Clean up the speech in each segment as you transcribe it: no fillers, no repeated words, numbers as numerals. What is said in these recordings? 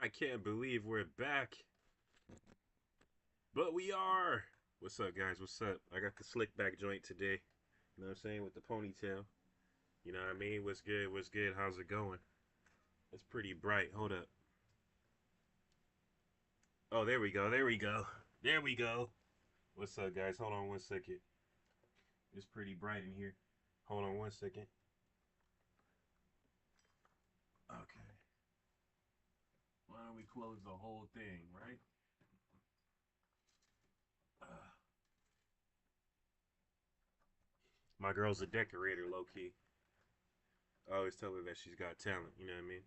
I can't believe we're back, but we are. What's up, guys? What's up? I got the slick back joint today. You know what I'm saying? With the ponytail. You know what I mean? What's good? What's good? How's it going? It's pretty bright. Hold up. Oh, there we go. There we go. There we go. What's up, guys? Hold on one second. It's pretty bright in here. Hold on one second. Okay. Why don't we close the whole thing, right? My girl's a decorator, low key. I always tell her that she's got talent. You know what I mean?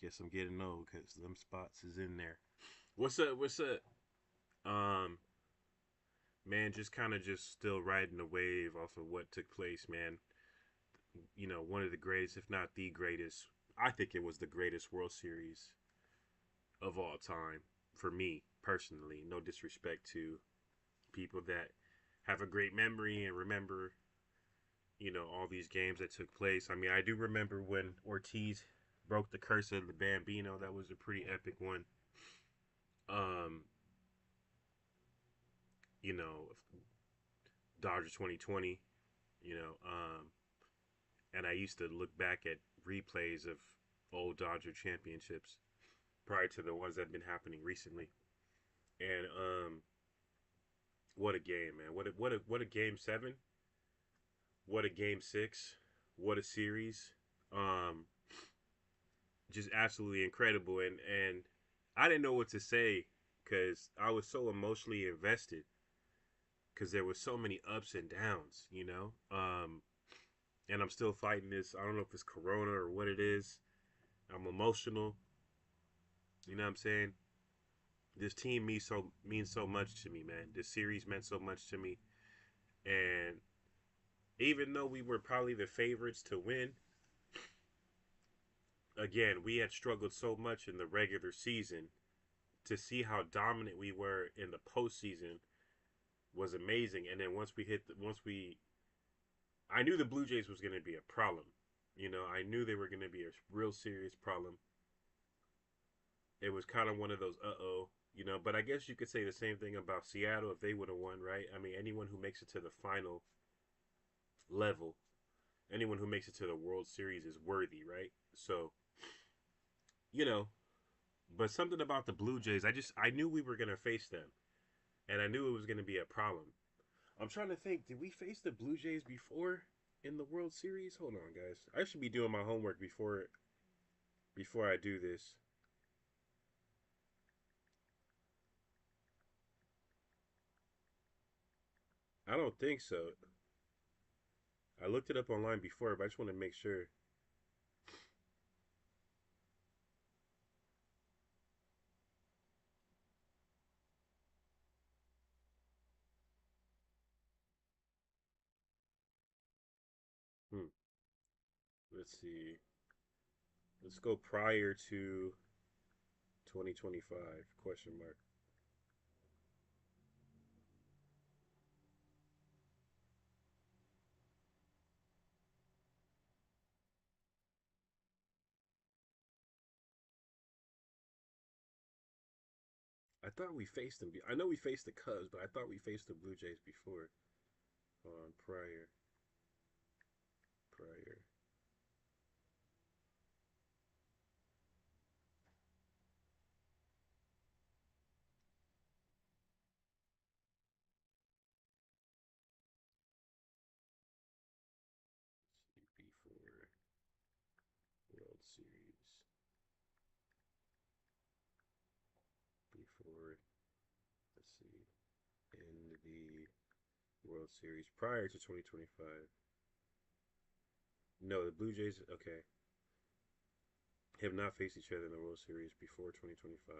Guess I'm getting old because them spots is in there. What's up? What's up? Um, man, just kind of just still riding the wave off of what took place, man. You know, one of the greatest, if not the greatest. I think it was the greatest World Series of all time for me personally. No disrespect to people that have a great memory and remember, all these games that took place. I mean, I do remember when Ortiz broke the curse of the Bambino. That was a pretty epic one. Um, you know, Dodgers 2020, you know, um, and I used to look back at replays of old Dodger championships prior to the ones that have been happening recently. And what a game, man! What a game seven! What a game six! What a series! Um, just absolutely incredible. And I didn't know what to say because I was so emotionally invested because there was so many ups and downs, and I'm still fighting this. I don't know if it's Corona or what it is. I'm emotional. You know what I'm saying? This team means so much to me, man. This series meant so much to me, and even though we were probably the favorites to win, again we had struggled so much in the regular season. To see how dominant we were in the postseason was amazing. And then once we, I knew the Blue Jays was going to be a problem. I knew they were going to be a real serious problem. It was kind of one of those but I guess you could say the same thing about Seattle if they would have won, right? I mean, anyone who makes it to the final level, anyone who makes it to the World Series is worthy, right? So, you know, but something about the Blue Jays, I knew we were going to face them and I knew it was going to be a problem. I'm trying to think, did we face the Blue Jays before in the World Series? Hold on, guys. I should be doing my homework before I do this. I don't think so. I looked it up online before, but I just want to make sure. Hmm. Let's see. Let's go prior to 2025 question mark. I thought we faced them. I know we faced the Cubs, but I thought we faced the Blue Jays before. Hold on, prior. Before World Series. Before, let's see, in the World Series prior to 2025. No, the Blue Jays, okay, have not faced each other in the World Series before 2025.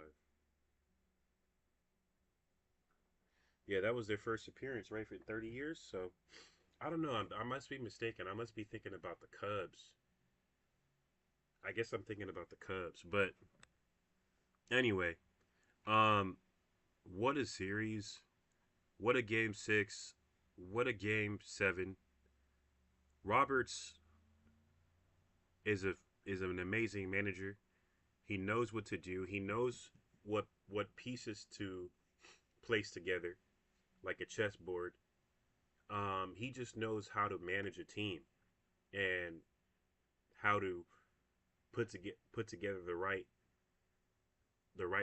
Yeah, that was their first appearance, right, for 30 years. So I don't know. I must be mistaken. I must be thinking about the Cubs. I guess I'm thinking about the Cubs. But anyway, um, what a series. What a game six. What a game seven. Roberts is a is an amazing manager. He knows what to do. He knows what pieces to place together like a chessboard. He just knows how to manage a team and how to put together the right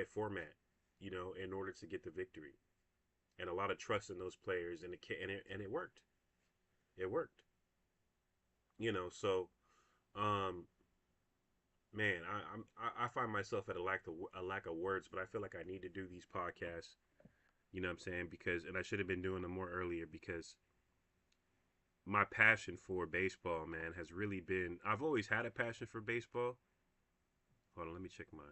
format, in order to get the victory. And a lot of trust in those players, and it worked. It worked. So um, man, I find myself at a lack of words, but I feel like I need to do these podcasts. You know what I'm saying? Because and I should have been doing them more earlier because my passion for baseball, man, has really been. I've always had a passion for baseball. Hold on, let me check my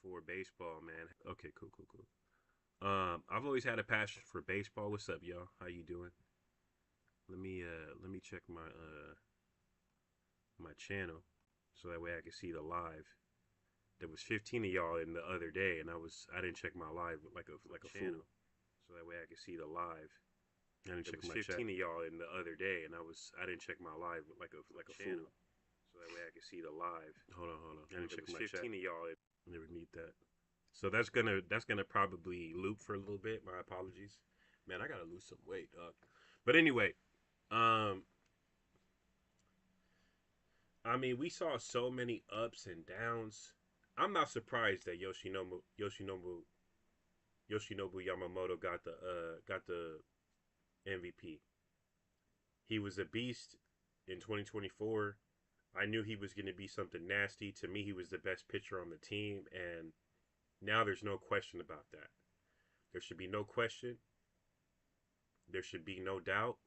for baseball, man. Okay, cool, cool, cool. I've always had a passion for baseball. What's up, y'all? How you doing? Let me check my channel so that way I can see the live. There was 15 of y'all in the other day, and I didn't check my live like a channel, so that way I could see the live. I didn't check my 15 of y'all in the other day, and I didn't check my live like a channel, so that way I could see the live. Hold on. I didn't check my 15 of y'all. Never need that. So that's gonna probably loop for a little bit. My apologies, man. I gotta lose some weight, dog. But anyway, um, I mean, we saw so many ups and downs. I'm not surprised that Yoshinobu Yamamoto got the MVP. He was a beast in 2024. I knew he was going to be something nasty. To me, he was the best pitcher on the team, and now there's no question about that. There should be no question. There should be no doubt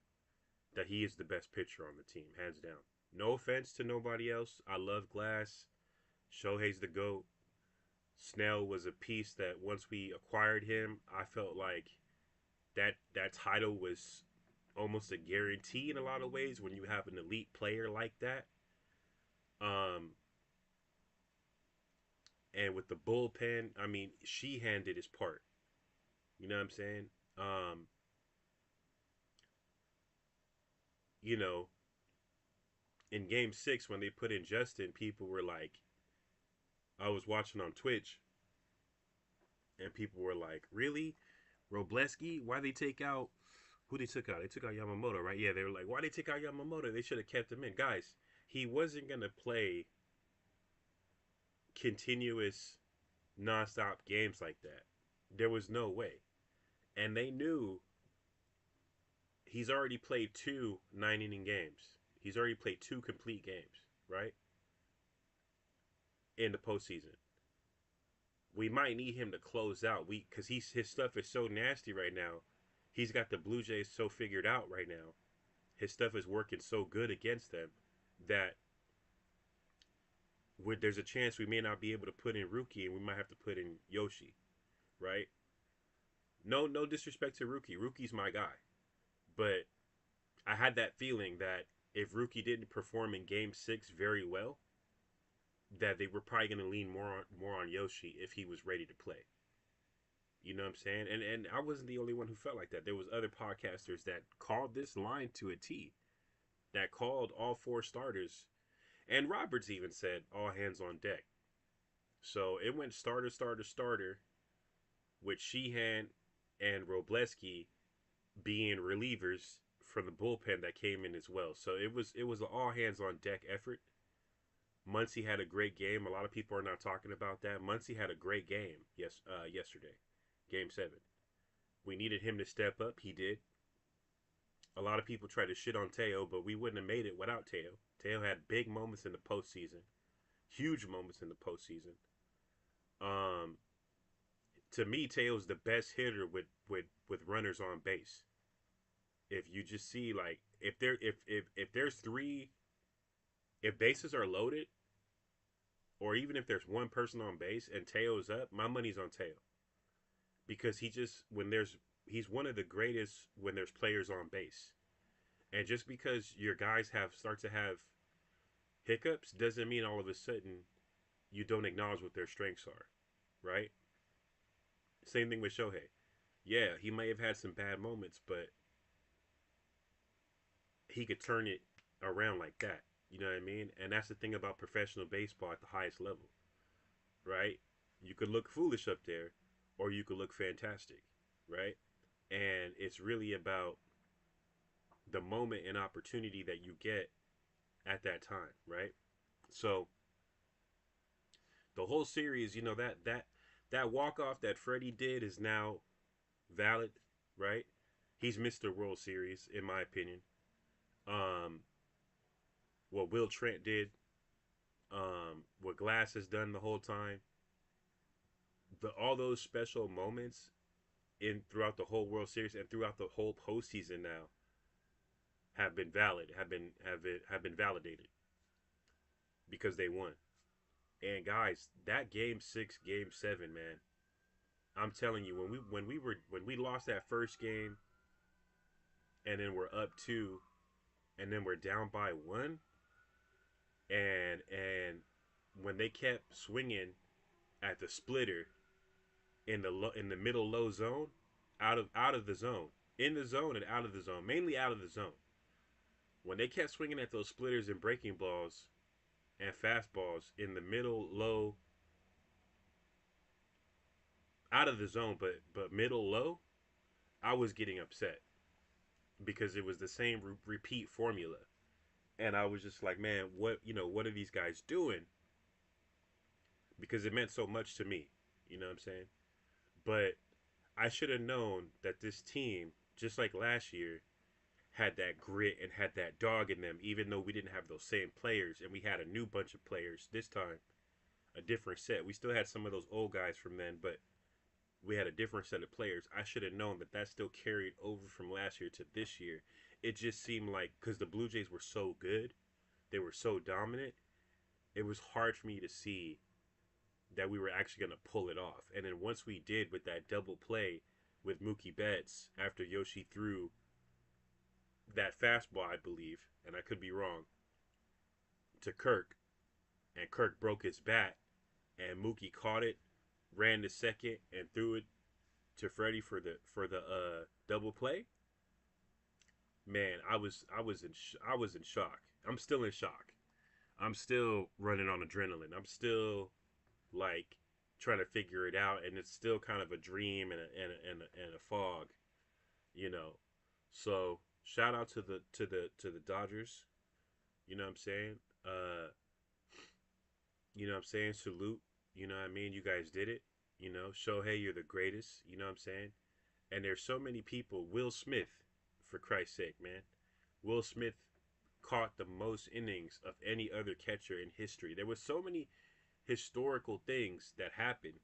that he is the best pitcher on the team, hands down. No offense to nobody else. I love Glass. Shohei's the GOAT. Snell was a piece that once we acquired him, I felt like that title was almost a guarantee in a lot of ways when you have an elite player like that. Um, and with the bullpen, I mean, Sheehan did his part. You know what I'm saying? Um, you know, in Game 6 when they put in Justin, people were like, I was watching on Twitch, and people were like, "Really, Robleski? Why they take out? Who they took out? They took out Yamamoto, right? Yeah, they were like, why they take out Yamamoto? They should have kept him in, guys. He wasn't gonna play continuous, nonstop games like that. There was no way, and they knew he's already played 2 9 inning games. He's already played 2 complete games, right? In the postseason. We might need him to close out. Because his stuff is so nasty right now. He's got the Blue Jays so figured out right now. His stuff is working so good against them that there's a chance we may not be able to put in Rookie and we might have to put in Yoshi, right? No disrespect to Rookie. Rookie's my guy, but I had that feeling that if Rookie didn't perform in Game 6 very well, that they were probably going to lean more on Yoshi if he was ready to play. You know what I'm saying? And I wasn't the only one who felt like that. There was other podcasters that called this line to a T, that called all 4 starters. And Roberts even said all hands on deck. So it went starter, starter, starter, with Sheehan and Robleski being relievers from the bullpen that came in as well. So it was an all hands on deck effort. Muncy had a great game. A lot of people are not talking about that. Muncy had a great game yesterday, Game 7. We needed him to step up. He did. A lot of people try to shit on Teo, but we wouldn't have made it without Teo. Teo had big moments in the postseason, huge moments in the postseason. Um, to me, Teo's the best hitter with runners on base. If you just see like if there's 3, if bases are loaded, or even if there's one person on base and Teo's up, my money's on Teo. Because he's one of the greatest when there's players on base. And just because your guys start to have hiccups doesn't mean all of a sudden you don't acknowledge what their strengths are, right? Same thing with Shohei. Yeah, he may have had some bad moments, but he could turn it around like that. You know what I mean? And that's the thing about professional baseball at the highest level, right? You could look foolish up there, or you could look fantastic, right? And it's really about the moment and opportunity that you get at that time, right? So the whole series, you know, that walk off that Freddie did is now valid, right? He's Mr. World Series in my opinion. Um, what Will Trent did, what Glass has done the whole time, all those special moments in throughout the whole World Series and throughout the whole postseason now have been valid, have been validated because they won. And guys, that game 6, game 7, man, I'm telling you, when we lost that first game and then we're up 2 and then we're down by 1, and when they kept swinging at the splitter in the middle low zone, out of the zone, in the zone and out of the zone, mainly out of the zone. When they kept swinging at those splitters and breaking balls and fastballs in the middle low, out of the zone, but middle low, I was getting upset because it was the same repeat formula, and I was just like, man, what are these guys doing? Because it meant so much to me, you know what I'm saying? But I should have known that this team, just like last year, had that grit and had that dog in them, even though we didn't have those same players and we had a new bunch of players this time, a different set. We still had some of those old guys from then, but we had a different set of players. I should have known that still carried over from last year to this year. It just seemed like because the Blue Jays were so good, they were so dominant, it was hard for me to see that we were actually going to pull it off. And then once we did with that double play with Mookie Betts after Yoshi threw that fastball, I believe, and I could be wrong, to Kirk, and Kirk broke his bat, and Mookie caught it, ran to second, and threw it to Freddie for the double play. Man, I was in shock. I'm still in shock. I'm still running on adrenaline. I'm still like trying to figure it out, and it's still kind of a dream and a fog, you know. So shout out to the Dodgers. You know what I'm saying? You know what I'm saying? Salute. You know what I mean? You guys did it. You know, Shohei, you're the greatest. You know what I'm saying? And there's so many people. Will Smith, for Christ's sake, man. Will Smith caught the most innings of any other catcher in history. There was so many historical things that happened.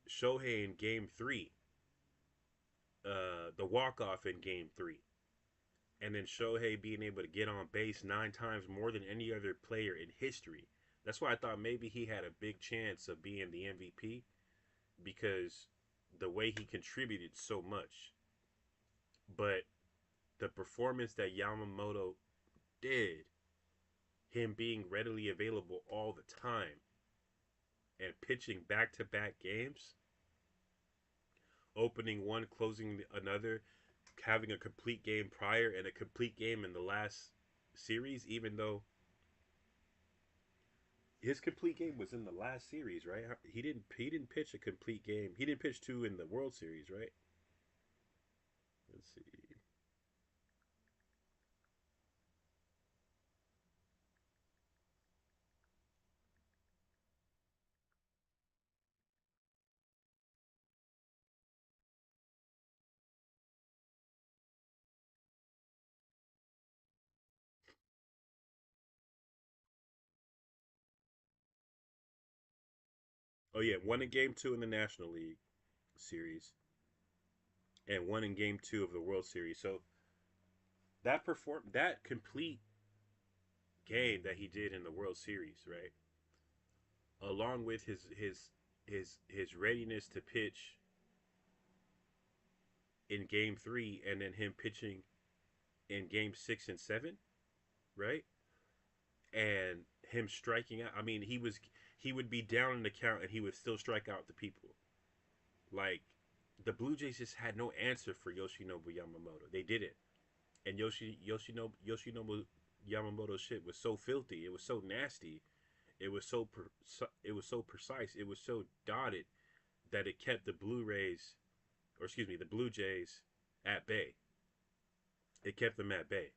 Shohei in Game 3, the walk off in Game 3, and then Shohei being able to get on base 9 times more than any other player in history. That's why I thought maybe he had a big chance of being the MVP because the way he contributed so much. But the performance that Yamamoto did, him being readily available all the time and pitching back to back games, opening one, closing another, having a complete game prior and a complete game in the last series, even though his complete game was in the last series, right? He didn't pitch a complete game. He didn't pitch 2 in the World Series, right? Let's see. Oh yeah, one in Game 2 in the National League Series, and one in Game 2 of the World Series. So that complete game that he did in the World Series, right? Along with his readiness to pitch in Game 3, and then him pitching in Game 6 and 7, right? And him striking out. I mean, he would be down in the count and he would still strike out the people. Like the Blue Jays just had no answer for Yoshinobu Yamamoto. They didn't. And Yoshinobu Yamamoto shit was so filthy. It was so nasty. It was so precise. It was so dotted that it kept the the Blue Jays at bay. It kept them at bay.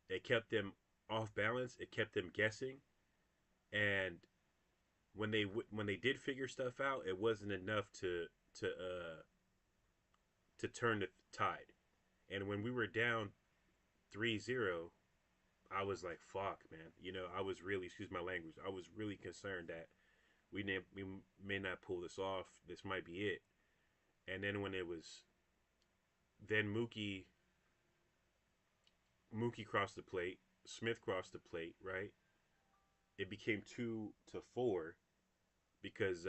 It kept them off balance. It kept them guessing. And when they did figure stuff out, it wasn't enough to uh to turn the tide. And when we were down 3-0, I was like, "Fuck, man." I was really, excuse my language, I was really concerned that we may not pull this off. This might be it. And then when it was, then Mookie crossed the plate, Smith crossed the plate, right? It became 2-4 because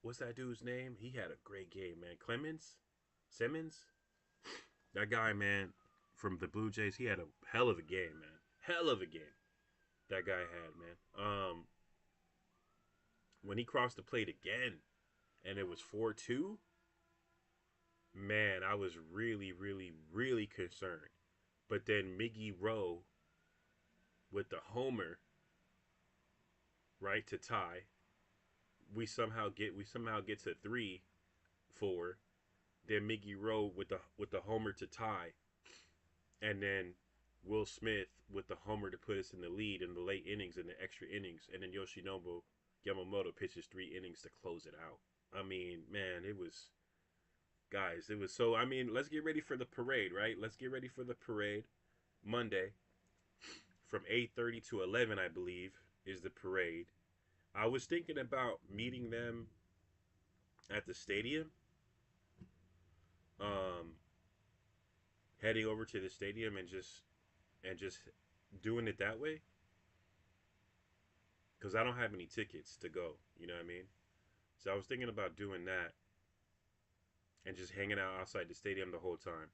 what's that dude's name? He had a great game, man. Simmons, that guy, man, from the Blue Jays. He had a hell of a game, man. Hell of a game that guy had, man. When he crossed the plate again, and it was 4-2, man, I was really, really, really concerned. But then Miggy Rowe with the homer, right, to tie. We somehow get to 3-4. Then Miggy Rowe with the homer to tie, and then Will Smith with the homer to put us in the lead in the late innings and the extra innings, and then Yoshinobu Yamamoto pitches 3 innings to close it out. I mean, man, it was, guys, it was so. I mean, let's get ready for the parade, right? Let's get ready for the parade Monday from 8:30 to 11, I believe, is the parade. I was thinking about meeting them at the stadium, um, heading over to the stadium and just doing it that way because I don't have any tickets to go. You know what I mean? So I was thinking about doing that and just hanging out outside the stadium the whole time.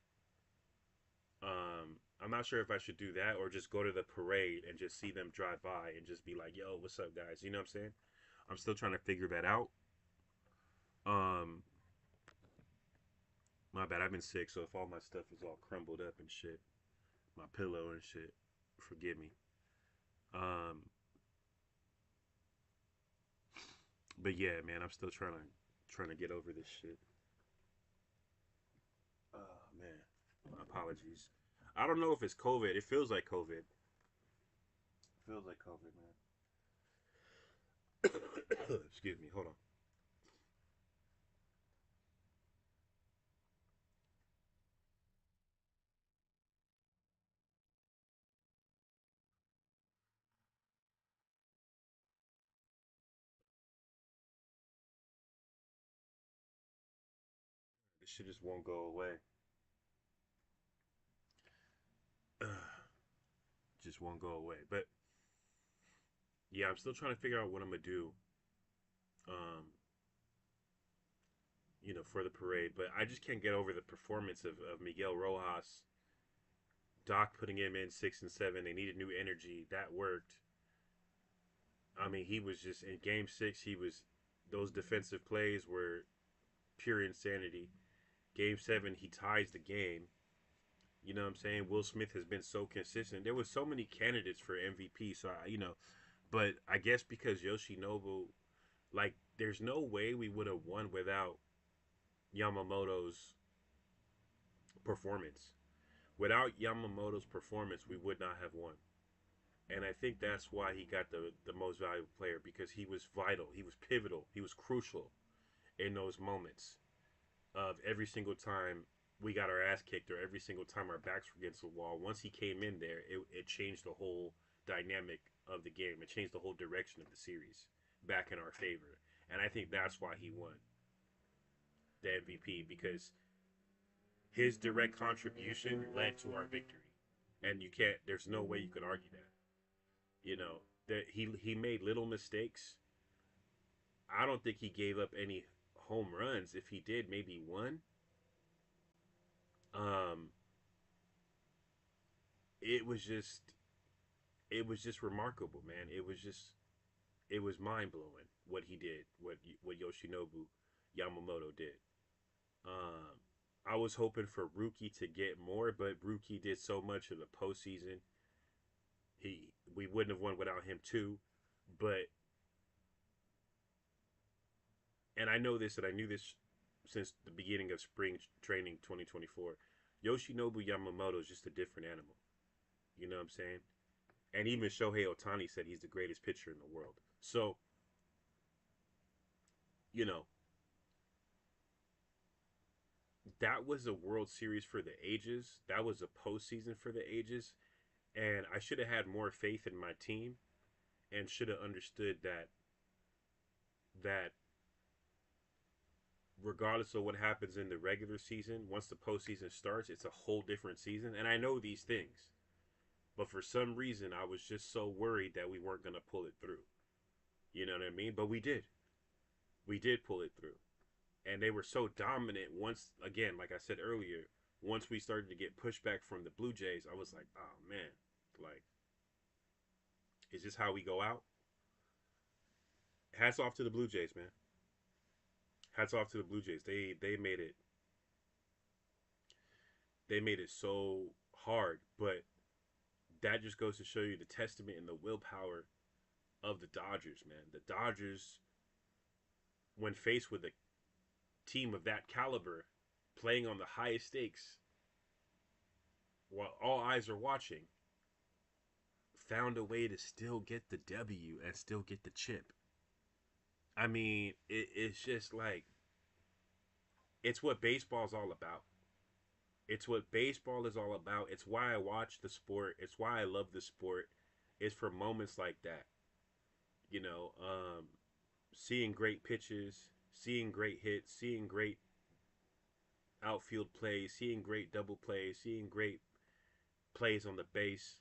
I'm not sure if I should do that or just go to the parade and just see them drive by and just be like, "Yo, what's up, guys?" You know what I'm saying? I'm still trying to figure that out. Um, my bad. I've been sick, so if all my stuff is all crumbled up and shit, my pillow and shit, forgive me. Um, but yeah, man, I'm still trying to get over this shit. Oh man, my apologies. I don't know if it's COVID. It feels like COVID. It feels like COVID, man. Excuse me. Hold on. This shit just won't go away. Just won't go away. But yeah, I'm still trying to figure out what I'm gonna do. Um, for the parade. But I just can't get over the performance of Miguel Rojas. Doc putting him in 6 and 7. They needed new energy. That worked. I mean, he was just in Game 6. He was those defensive plays were pure insanity. Game 7, he ties the game. You know what I'm saying? Will Smith has been so consistent. There was so many candidates for MVP. So but I guess because Yoshinobu, like, there's no way we would have won without Yamamoto's performance. Without Yamamoto's performance, we would not have won. And I think that's why he got the most valuable player because he was vital, he was pivotal, he was crucial in those moments of every single time we got our ass kicked or every single time our backs were against the wall. Once he came in there, it changed the whole dynamic of the game. It changed the whole direction of the series back in our favor. And I think that's why he won the MVP because his direct contribution led to our victory. And there's no way you could argue that. That he made little mistakes. I don't think he gave up any home runs. If he did, maybe one. Um, it was just it was just remarkable, man. It was mind blowing what he did, what Yoshinobu Yamamoto did. Um, I was hoping for Rookie to get more, but Rookie did so much in the postseason. We wouldn't have won without him too. But and I know this, and I knew this since the beginning of spring training 2024. Yoshinobu Yamamoto is just a different animal. You know what I'm saying? And even Shohei Otani said he's the greatest pitcher in the world. So, you know, that was a World Series for the ages. That was a postseason for the ages. And I should have had more faith in my team and should have understood that regardless of what happens in the regular season, once the postseason starts, it's a whole different season. And I know these things. But for some reason, I was just so worried that we weren't going to pull it through. You know what I mean? But we did. We did pull it through. And they were so dominant once, again, like I said earlier, once we started to get pushback from the Blue Jays, I was like, oh man, like, is this how we go out? Hats off to the Blue Jays, man. Hats off to the Blue Jays. They made it so hard, but that just goes to show you the testament and the willpower of the Dodgers, man. The Dodgers, when faced with a team of that caliber, playing on the highest stakes while all eyes are watching, found a way to still get the W and still get the chip. I mean, it's just like it's what baseball's all about. It's what baseball is all about. It's why I watch the sport. It's why I love the sport. It's for moments like that. You know, seeing great pitches, seeing great hits, seeing great outfield plays, seeing great double plays, seeing great plays on the base,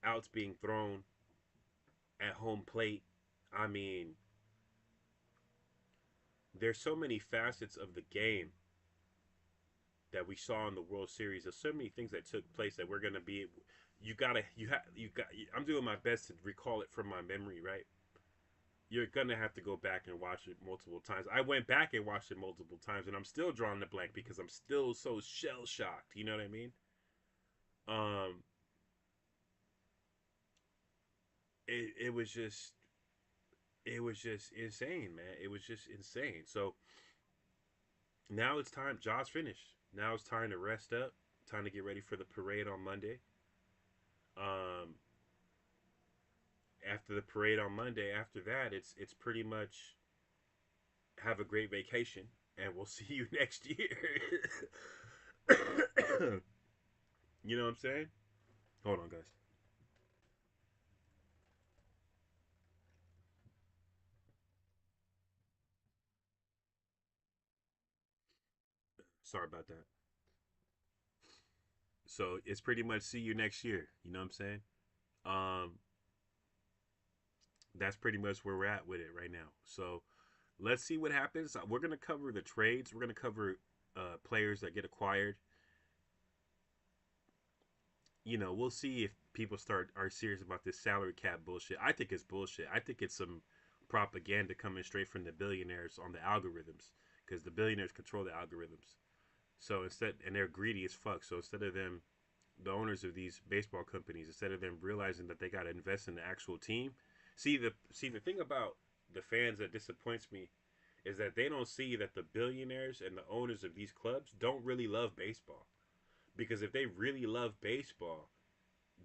outs being thrown at home plate. I mean, there's so many facets of the game that we saw in the World Series. There's so many things that took place that we're gonna be. I'm doing my best to recall it from my memory, right? You're gonna have to go back and watch it multiple times. I went back and watched it multiple times, and I'm still drawing the blank because I'm still so shell shocked. You know what I mean? Um, it was just insane, man. It was just insane. So now it's time. Job's finished. Now it's time to rest up. Time to get ready for the parade on Monday. Um, after the parade on Monday, after that, it's pretty much have a great vacation, and we'll see you next year. You know what I'm saying? Hold on, guys. Sorry about that. So it's pretty much see you next year. You know what I'm saying? Um, that's pretty much where we're at with it right now. So let's see what happens. We're gonna cover the trades. We're gonna cover players that get acquired. You know, we'll see if people are serious about this salary cap bullshit. I think it's bullshit. I think it's some propaganda coming straight from the billionaires on the algorithms because the billionaires control the algorithms. So instead, and they're greedy as fuck. So instead of them, the owners of these baseball companies, instead of them realizing that they got to invest in the actual team, see the thing about the fans that disappoints me is that they don't see that the billionaires and the owners of these clubs don't really love baseball. Because if they really love baseball,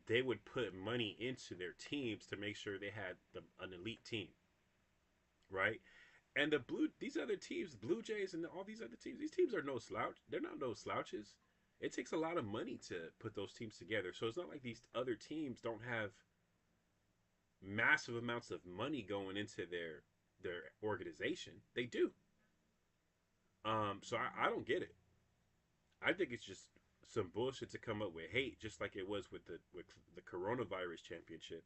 they would put money into their teams to make sure they had an elite team, right? And these other teams, Blue Jays and all these other teams, these teams are no slouch. They're not no slouches. It takes a lot of money to put those teams together. So it's not like these other teams don't have massive amounts of money going into their organization. They do. So I don't get it. I think it's just some bullshit to come up with hate, just like it was with the coronavirus championship,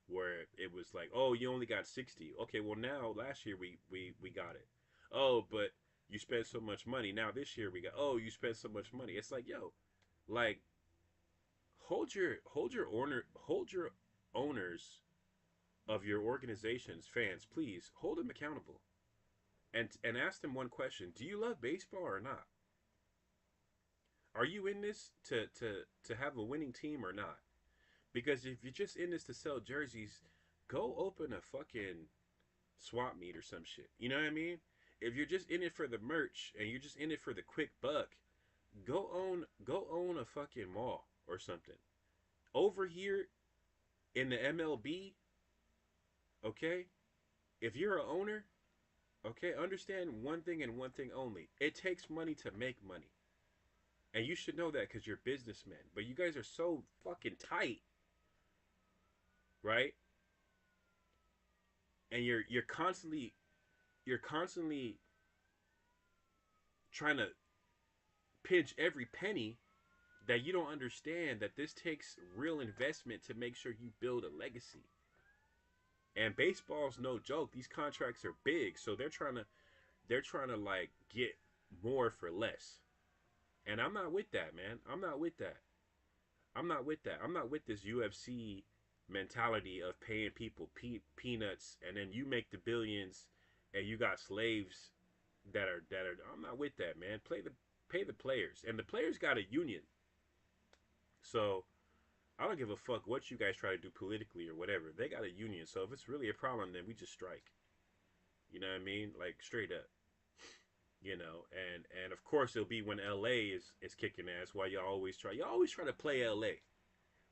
where it was like, oh, you only got 60. Okay, well now last year we got it. Oh, but you spent so much money. Now this year we got. Oh, you spent so much money. It's like, yo, like hold your owners of your organization's fans, please hold them accountable. and ask them one question: do you love baseball or not? Are you in this to have a winning team or not? Because if you're just in this to sell jerseys, go open a fucking swap meet or some shit. You know what I mean? If you're just in it for the merch and you're just in it for the quick buck, go own a fucking mall or something. Over here in the MLB, okay? If you're a owner, okay, understand one thing and one thing only. It takes money to make money. And you should know that because you're businessmen. But you guys are so fucking tight, right? And you're constantly trying to pinch every penny, that you don't understand that this takes real investment to make sure you build a legacy. And baseball's no joke. These contracts are big, so they're trying to like get more for less. And I'm not with that, man. I'm not with that. I'm not with that. I'm not with this UFC mentality of paying people peanuts and then you make the billions and you got slaves that are. I'm not with that, man. Pay the players, and the players got a union. So I don't give a fuck what you guys try to do politically or whatever. They got a union. So if it's really a problem, then we just strike. You know what I mean? Like straight up. And of course it'll be when LA is kicking ass. Why y'all always try to play LA.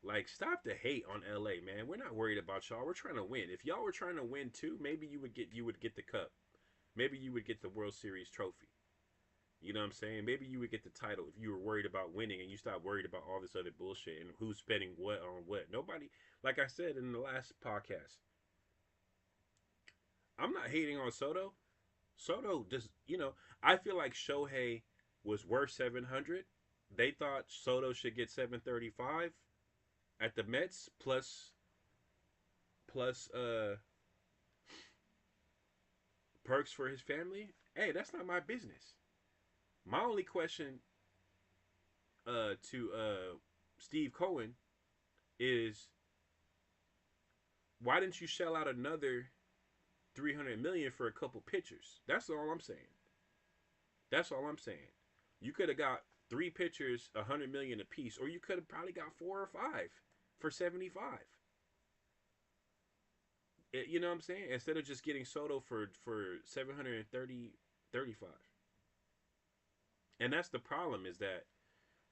Like stop the hate on LA, man. We're not worried about y'all. We're trying to win. If y'all were trying to win too, maybe you would get the cup. Maybe you would get the World Series trophy. You know what I'm saying? Maybe you would get the title if you were worried about winning and you stopped worried about all this other bullshit and who's spending what on what. Nobody, like I said in the last podcast, I'm not hating on Soto. Soto just, I feel like Shohei was worth 700. They thought Soto should get 735 at the Mets plus perks for his family. Hey, that's not my business. My only question to Steve Cohen is why didn't you shell out another 300 million for a couple pitchers? That's all I'm saying. That's all I'm saying. You could have got three pitchers 100 million a piece, or you could have probably got four or five for 75. You know what I'm saying? Instead of just getting Soto for 730 35. And that's the problem is that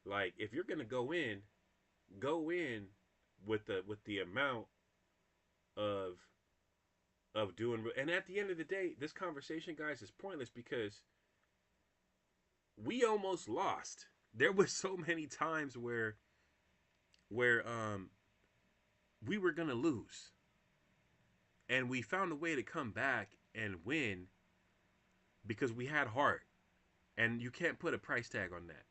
like if you're gonna go in with the amount of doing. And at the end of the day, this conversation, guys, is pointless because we almost lost. There was so many times where we were gonna lose, and we found a way to come back and win because we had heart. And you can't put a price tag on that.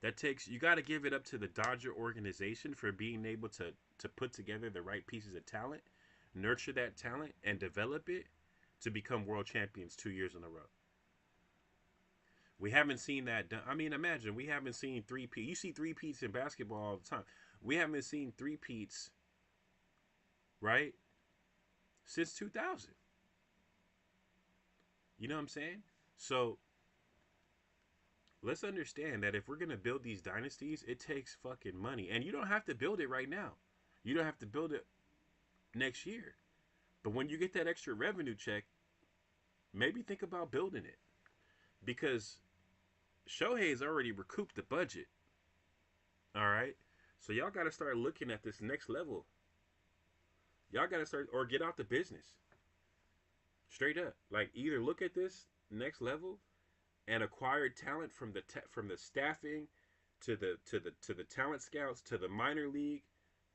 That takes you got to give it up to the Dodger organization for being able to put together the right pieces of talent, nurture that talent, and develop it to become world champions 2 years in a row. We haven't seen that done. I mean, imagine we haven't seen three peats. You see three peats in basketball all the time. We haven't seen three peats, right, since 2000. You know what I'm saying? So let's understand that if we're gonna build these dynasties, it takes fucking money, and you don't have to build it right now. You don't have to build it next year. But when you get that extra revenue check, maybe think about building it because Shohei's already recouped the budget. All right, so y'all got to start looking at this next level. Y'all got to start or get out the business straight up. Like either look at this next level and acquired talent from the staffing to the talent scouts to the minor league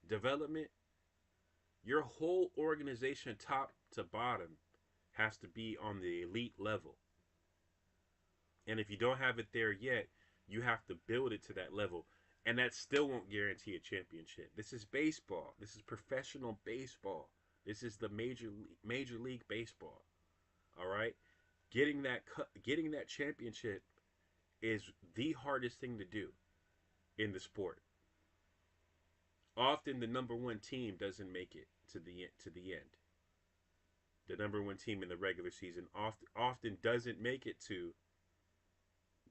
development. Your whole organization, top to bottom, has to be on the elite level. And if you don't have it there yet, you have to build it to that level. And that still won't guarantee a championship. This is baseball. This is professional baseball. This is the major league baseball. All right? Getting that championship is the hardest thing to do in the sport. Often the number one team doesn't make it to the end. the number one team in the regular season, often doesn't make it to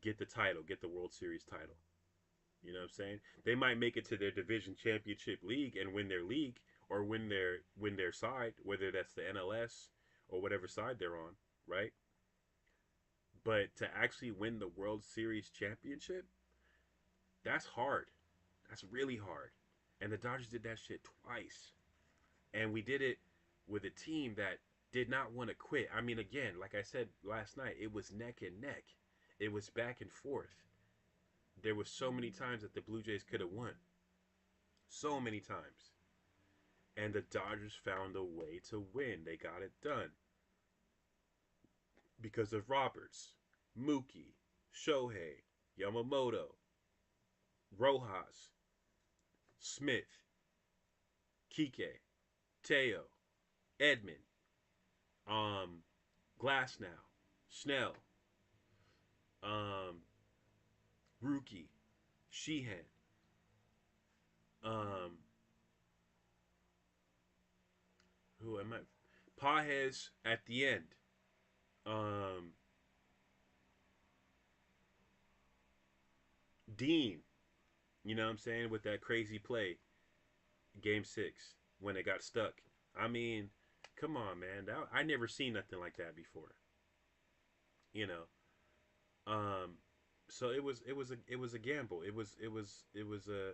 get the title, get the World Series title. You know what I'm saying? They might make it to their division championship league and win their league or win their side, whether that's the NLS or whatever side they're on, right? But to actually win the World Series championship, that's hard. That's really hard. And the Dodgers did that shit twice. And we did it with a team that did not want to quit. I mean, again, like I said last night, it was neck and neck. It was back and forth. There was so many times that the Blue Jays could have won. So many times. And the Dodgers found a way to win. They got it done. Because of Roberts, Mookie, Shohei, Yamamoto, Rojas, Smith, Kike, Teo, Edmund, um, Glassnow, Snell, um, Rookie, Sheehan, um, who am I? Pages at the end. Um, Dean, you know what I'm saying, with that crazy play, game six, when it got stuck. I mean, come on, man. I never seen nothing like that before. You know. Um, so it was a gamble. It was a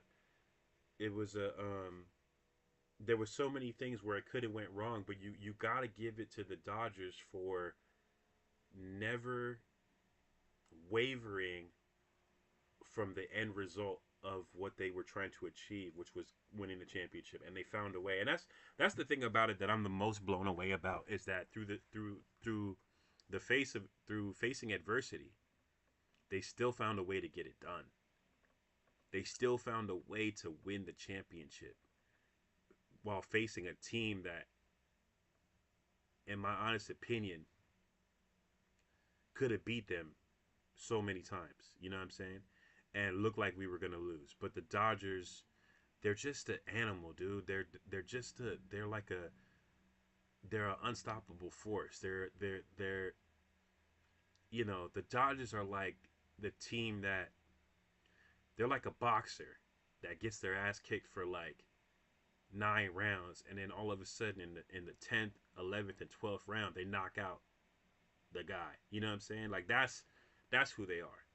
there were so many things where it could have went wrong, but you got to give it to the Dodgers for never wavering from the end result of what they were trying to achieve, which was winning the championship, and they found a way. And that's the thing about it that I'm the most blown away about is that through facing adversity, they still found a way to get it done. They still found a way to win the championship while facing a team that, in my honest opinion, could have beat them so many times. You know what I'm saying? And looked like we were gonna lose. But the Dodgers, they're just an animal, dude. They're like a they're an unstoppable force. They're the Dodgers are like the team that they're like a boxer that gets their ass kicked for like 9 rounds, and then all of a sudden in the 10th, 11th, and 12th round they knock out the guy. You know what I'm saying? Like that's who they are.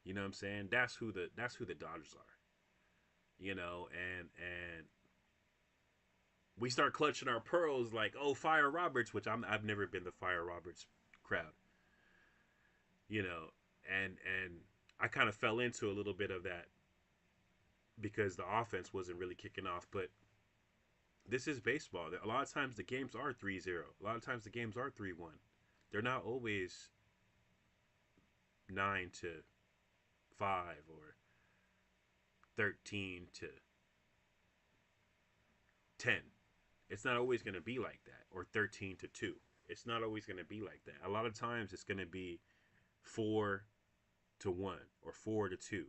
You know what I'm saying? That's who the Dodgers are. And we start clutching our pearls like, oh, fire Roberts, which I've never been the fire Roberts crowd. You know, and I kind of fell into a little bit of that because the offense wasn't really kicking off, but this is baseball. A lot of times the games are 3-0. A lot of times the games are 3-1. They're not always 9-5 or 13-10. It's not always going to be like that, or 13-2. It's not always going to be like that. A lot of times it's going to be 4-1 or 4-2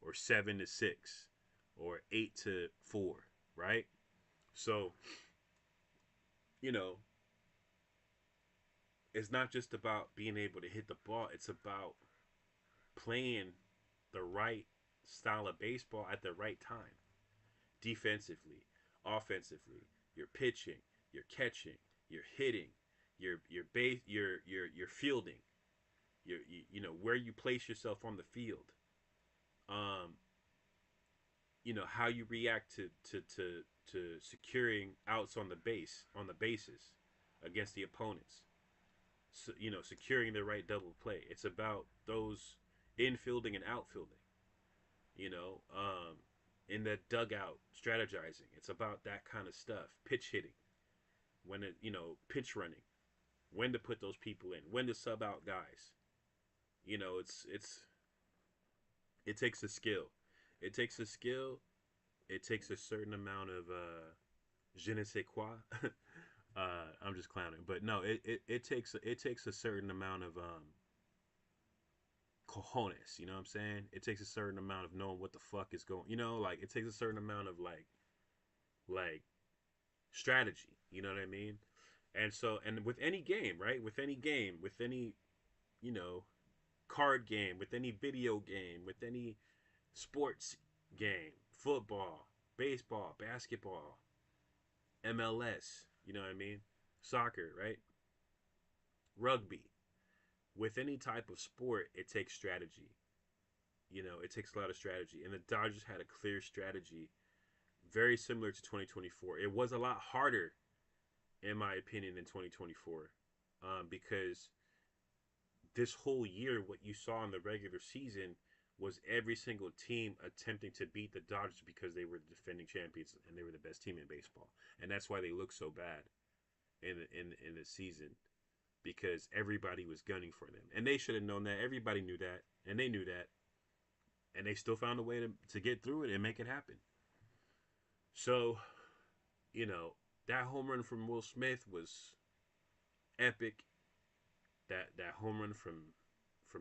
or 7-6 or 8-4, right? So, you know, it's not just about being able to hit the ball. It's about playing the right style of baseball at the right time. Defensively, offensively, you're pitching, you're catching, you're hitting, you're base, you're fielding, where you place yourself on the field. Um, how you react to securing outs on the bases against the opponents. So, securing the right double play. It's about those infielding and outfielding. You know, in the dugout strategizing. It's about that kind of stuff. Pitch hitting, pitch running, when to put those people in, when to sub out guys. It takes a skill. It takes a skill. It takes a certain amount of je ne sais quoi. I'm just clowning, but no, it takes a certain amount of cojones. You know what I'm saying? It takes a certain amount of knowing what the fuck is going. Like it takes a certain amount of like strategy. You know what I mean? And so, and with any game, right? With any game, with any, you know, card game, with any video game, with any sports game, football, baseball, basketball, MLS, you know what I mean? Soccer, right? Rugby. With any type of sport, it takes strategy. You know, it takes a lot of strategy. And the Dodgers had a clear strategy, very similar to 2024. It was a lot harder, in my opinion, than 2024, because this whole year, what you saw in the regular season was every single team attempting to beat the Dodgers because they were the defending champions and they were the best team in baseball, and that's why they looked so bad in the season, because everybody was gunning for them, and they should have known that. Everybody knew that, and they knew that, and they still found a way to get through it and make it happen. So, you know, that home run from Will Smith was epic. That home run from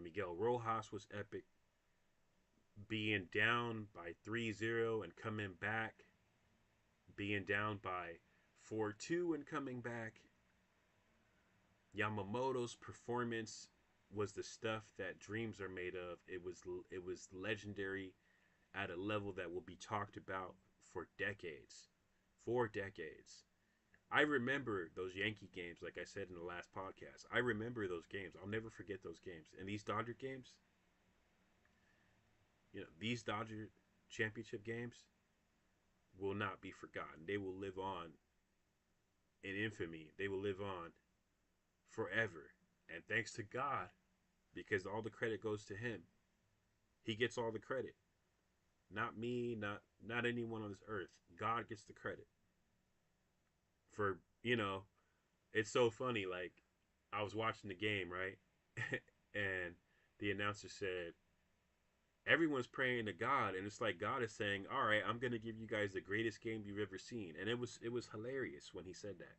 Miguel Rojas was epic. Being down by 3-0 and coming back, being down by 4-2 and coming back. Yamamoto's performance was the stuff that dreams are made of. It was legendary at a level that will be talked about for decades. For decades. I remember those Yankee games, like I said in the last podcast. I remember those games. I'll never forget those games. And these Dodger games, these Dodger championship games will not be forgotten. They will live on in infamy. They will live on forever. And thanks to God, because all the credit goes to him. He gets all the credit. Not me, not anyone on this earth. God gets the credit. For, it's so funny. Like, I was watching the game, right? And the announcer said, everyone's praying to God, and it's like God is saying, all right, I'm going to give you guys the greatest game you've ever seen. And it was hilarious when he said that.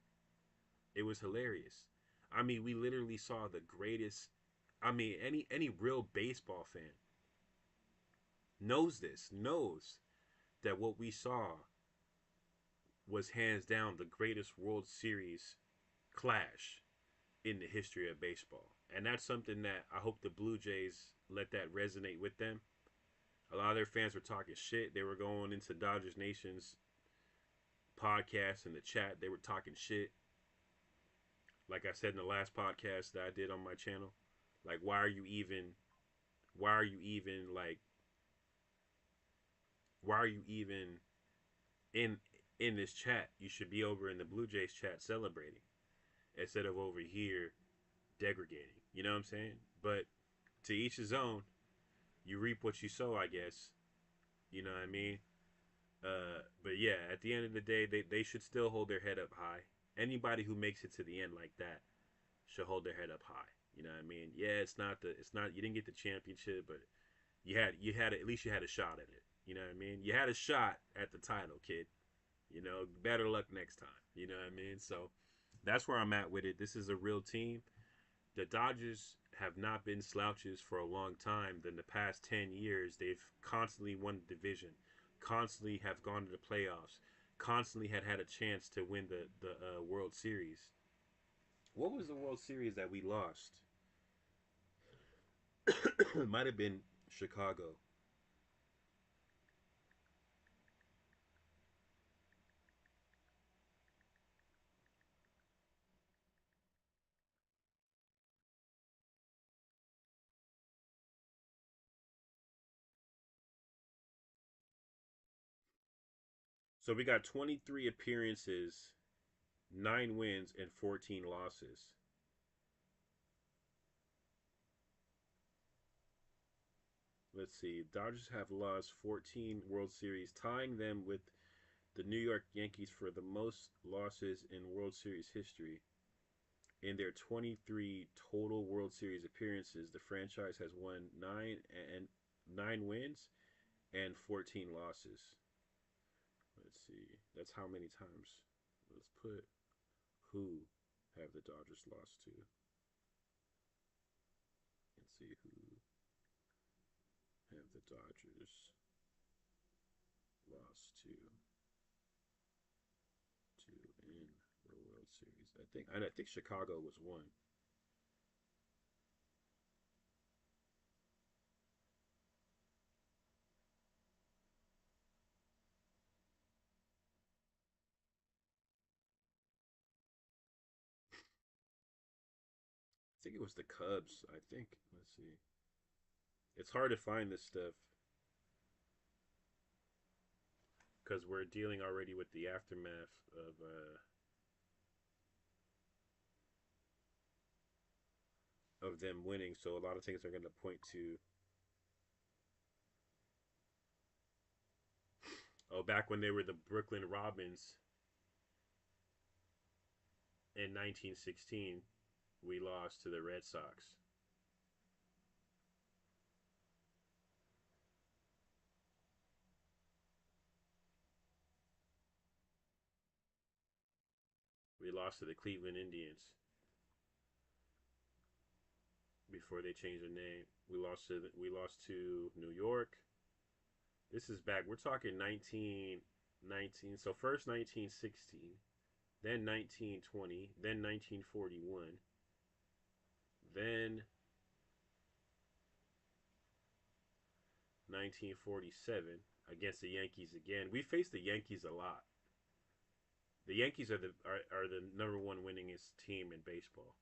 It was hilarious. I mean, we literally saw the greatest. I mean, any real baseball fan knows that what we saw was hands down the greatest World Series clash in the history of baseball. And that's something that I hope the Blue Jays let that resonate with them. A lot of their fans were talking shit. They were going into Dodgers Nation's podcast in the chat. They were talking shit. Like I said in the last podcast that I did on my channel. Like, why are you even like why are you even in in this chat? You should be over in the Blue Jays chat celebrating instead of over here degrading. You know what I'm saying? But to each his own. You reap what you sow, I guess. You know what I mean? But yeah, at the end of the day, they should still hold their head up high. Anybody who makes it to the end like that should hold their head up high. You know what I mean? Yeah, it's not you didn't get the championship, but you had at least you had a shot at it. You know what I mean? You had a shot at the title, kid. Better luck next time. You know what I mean? So that's where I'm at with it. This is a real team. The Dodgers have not been slouches for a long time. In the past 10 years, they've constantly won the division, constantly have gone to the playoffs, constantly had a chance to win the World Series. What was the World Series that we lost? It might have been Chicago. So we got 23 appearances, 9 wins, and 14 losses. Let's see. Dodgers have lost 14 World Series, tying them with the New York Yankees for the most losses in World Series history. In their 23 total World Series appearances, the franchise has won 9 wins and 14 losses. Let's see. That's how many times. Let's put who have the Dodgers lost to. Let's see who have the Dodgers lost to in the World World Series. I think Chicago was one. I think it was the Cubs. I think. Let's see. It's hard to find this stuff because we're dealing already with the aftermath of them winning. So a lot of things are going to point to back when they were the Brooklyn Robins in 1916, we lost to the Red Sox. We lost to the Cleveland Indians before they changed their name. We lost to New York. This is back. We're talking 1919. So first 1916, then 1920, then 1941, then 1947 against the Yankees again. We faced the Yankees a lot. The Yankees are the number one winningest team in baseball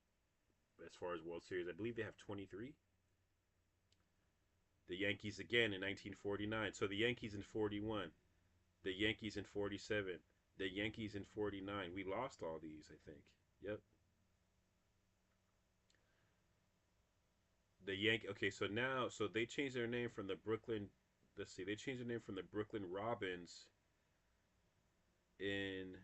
as far as World Series. I believe they have 23. The Yankees again in 1949. So the Yankees in 41, the Yankees in 47, the Yankees in 49. We lost all these, I think. Yep. The Yank. Okay, so they changed their name from the Brooklyn. Let's see, they changed their name from the Brooklyn Robins in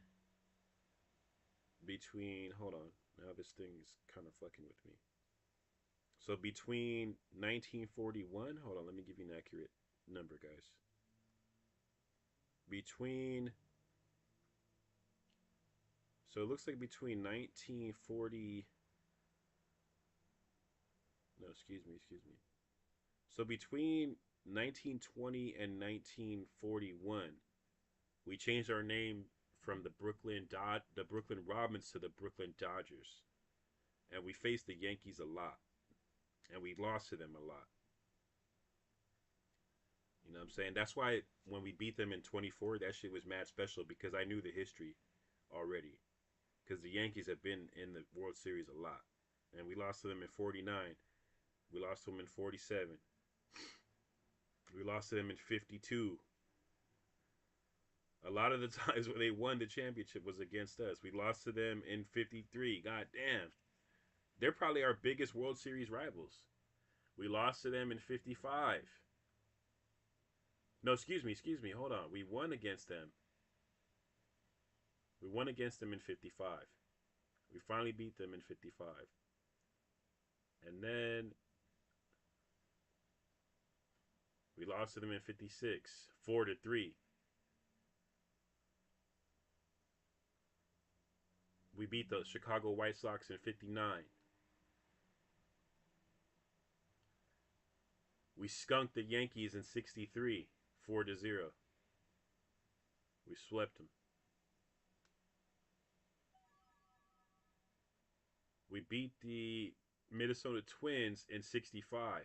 between. Hold on. Now this thing is kind of fucking with me. So between 1941, hold on, let me give you an accurate number, guys. Between, so it looks like between 1940, no, excuse me. So between 1920 and 1941, we changed our name from the Brooklyn Robins to the Brooklyn Dodgers, and we faced the Yankees a lot, and we lost to them a lot. You know what I'm saying? That's why when we beat them in 24, that shit was mad special because I knew the history already. Because the Yankees have been in the World Series a lot. And we lost to them in 49. We lost to them in 47. We lost to them in 52. A lot of the times when they won the championship was against us. We lost to them in 53. God damn. They're probably our biggest World Series rivals. We lost to them in 55. No, excuse me. Hold on. We won against them. We won against them in 55. We finally beat them in 55. And then we lost to them in 56, 4-3. We beat the Chicago White Sox in 59. We skunked the Yankees in 63, 4-0. We swept them. We beat the Minnesota Twins in 65.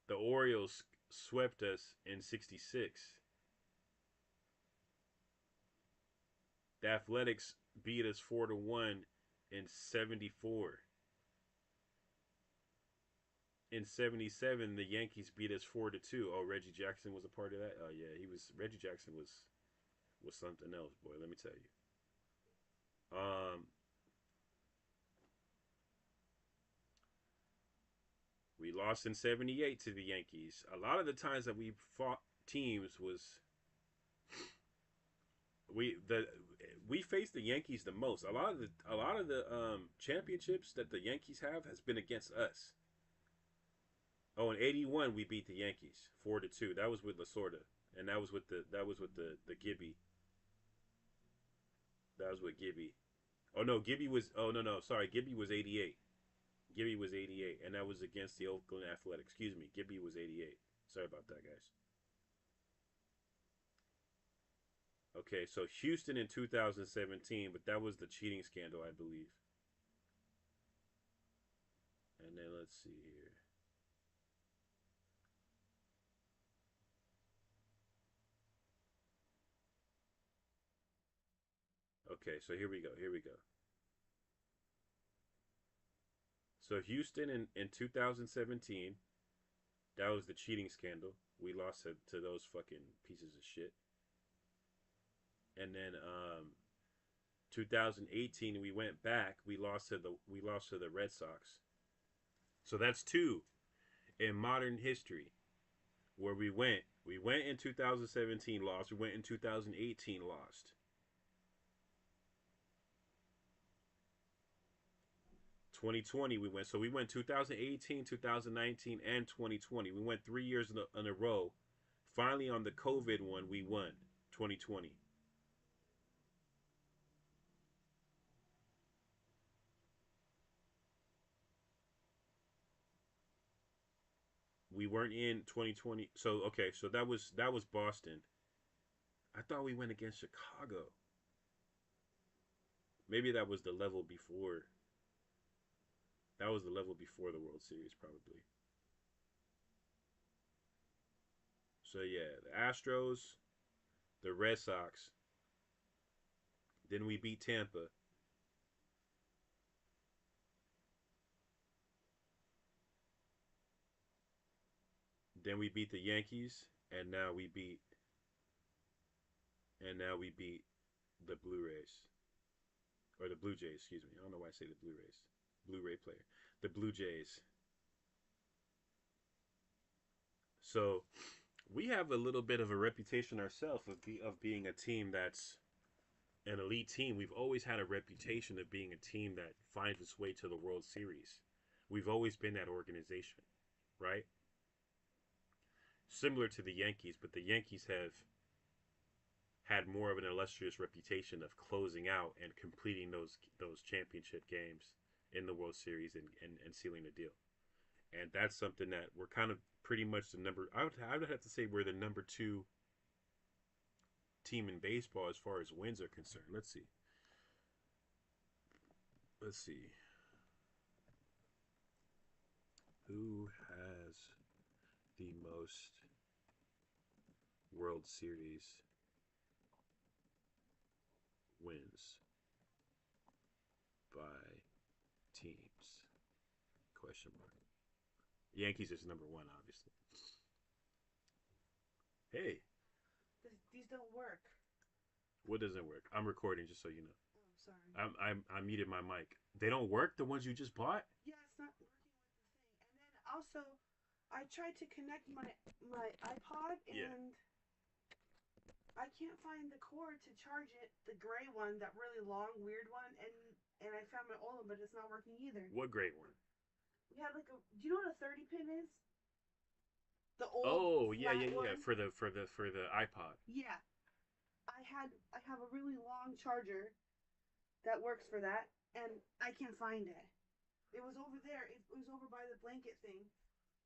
The Orioles swept us in 66. The Athletics beat us 4-1 in 74. In 77, the Yankees beat us 4-2. Oh, Reggie Jackson was a part of that. Oh yeah, Reggie Jackson was something else, boy. Let me tell you. Um, we lost in 78 to the Yankees. A lot of the times that we fought teams was we the we faced the Yankees the most. A lot of the championships that the Yankees have has been against us. Oh, in '81 we beat the Yankees 4-2. That was with Lasorda, and that was with the Gibby. That was with Gibby. Oh no, Gibby was. Oh no, sorry, Gibby was '88. Gibby was '88, and that was against the Oakland Athletics. Excuse me, Gibby was '88. Sorry about that, guys. Okay, so Houston in 2017, but that was the cheating scandal, I believe. And then let's see here. Okay, so here we go. Here we go. So Houston in 2017, that was the cheating scandal. We lost to those fucking pieces of shit. And then 2018 we went back. We lost to the Red Sox. So that's two in modern history where we went. We went in 2017, lost. We went in 2018, lost. 2020 we went. So we went 2018, 2019, and 2020. We went 3 years in a row. Finally, on the COVID one, we won 2020. We weren't in 2020. So okay, so that was Boston. I thought we went against Chicago. Maybe that was the level before. That was the level before the World Series, probably. So yeah, the Astros, the Red Sox. Then we beat Tampa. Then we beat the Yankees, and now we beat the Blu-rays or the Blue Jays. Excuse me. I don't know why I say the Blu-rays. Blu-ray player, the Blue Jays. So we have a little bit of a reputation ourselves of being a team that's an elite team. We've always had a reputation of being a team that finds its way to the World Series. We've always been that organization, right? Similar to the Yankees, but the Yankees have had more of an illustrious reputation of closing out and completing those championship games in the World Series and sealing the deal. And that's something that we're kind of pretty much the number. I would have to say we're the number two team in baseball as far as wins are concerned. Let's see. Let's see. Who has the most World Series wins by teams? Question mark. Yankees is number one, obviously. Hey, These don't work. what doesn't work? I'm recording, just so you know. Oh, sorry. I muted my mic. They don't work. The ones you just bought. Yeah, it's not working with the thing. And then also, I tried to connect my iPod Yeah. and I can't find the cord to charge it. The gray one, that really long, weird one, and I found my old one, but it's not working either. What great one? We had like a. Do you know what a 30 pin is? The old Oh yeah, flat yeah, yeah. one. For the iPod. Yeah, I have a really long charger that works for that, and I can't find it. It was over there. It was over by the blanket thing.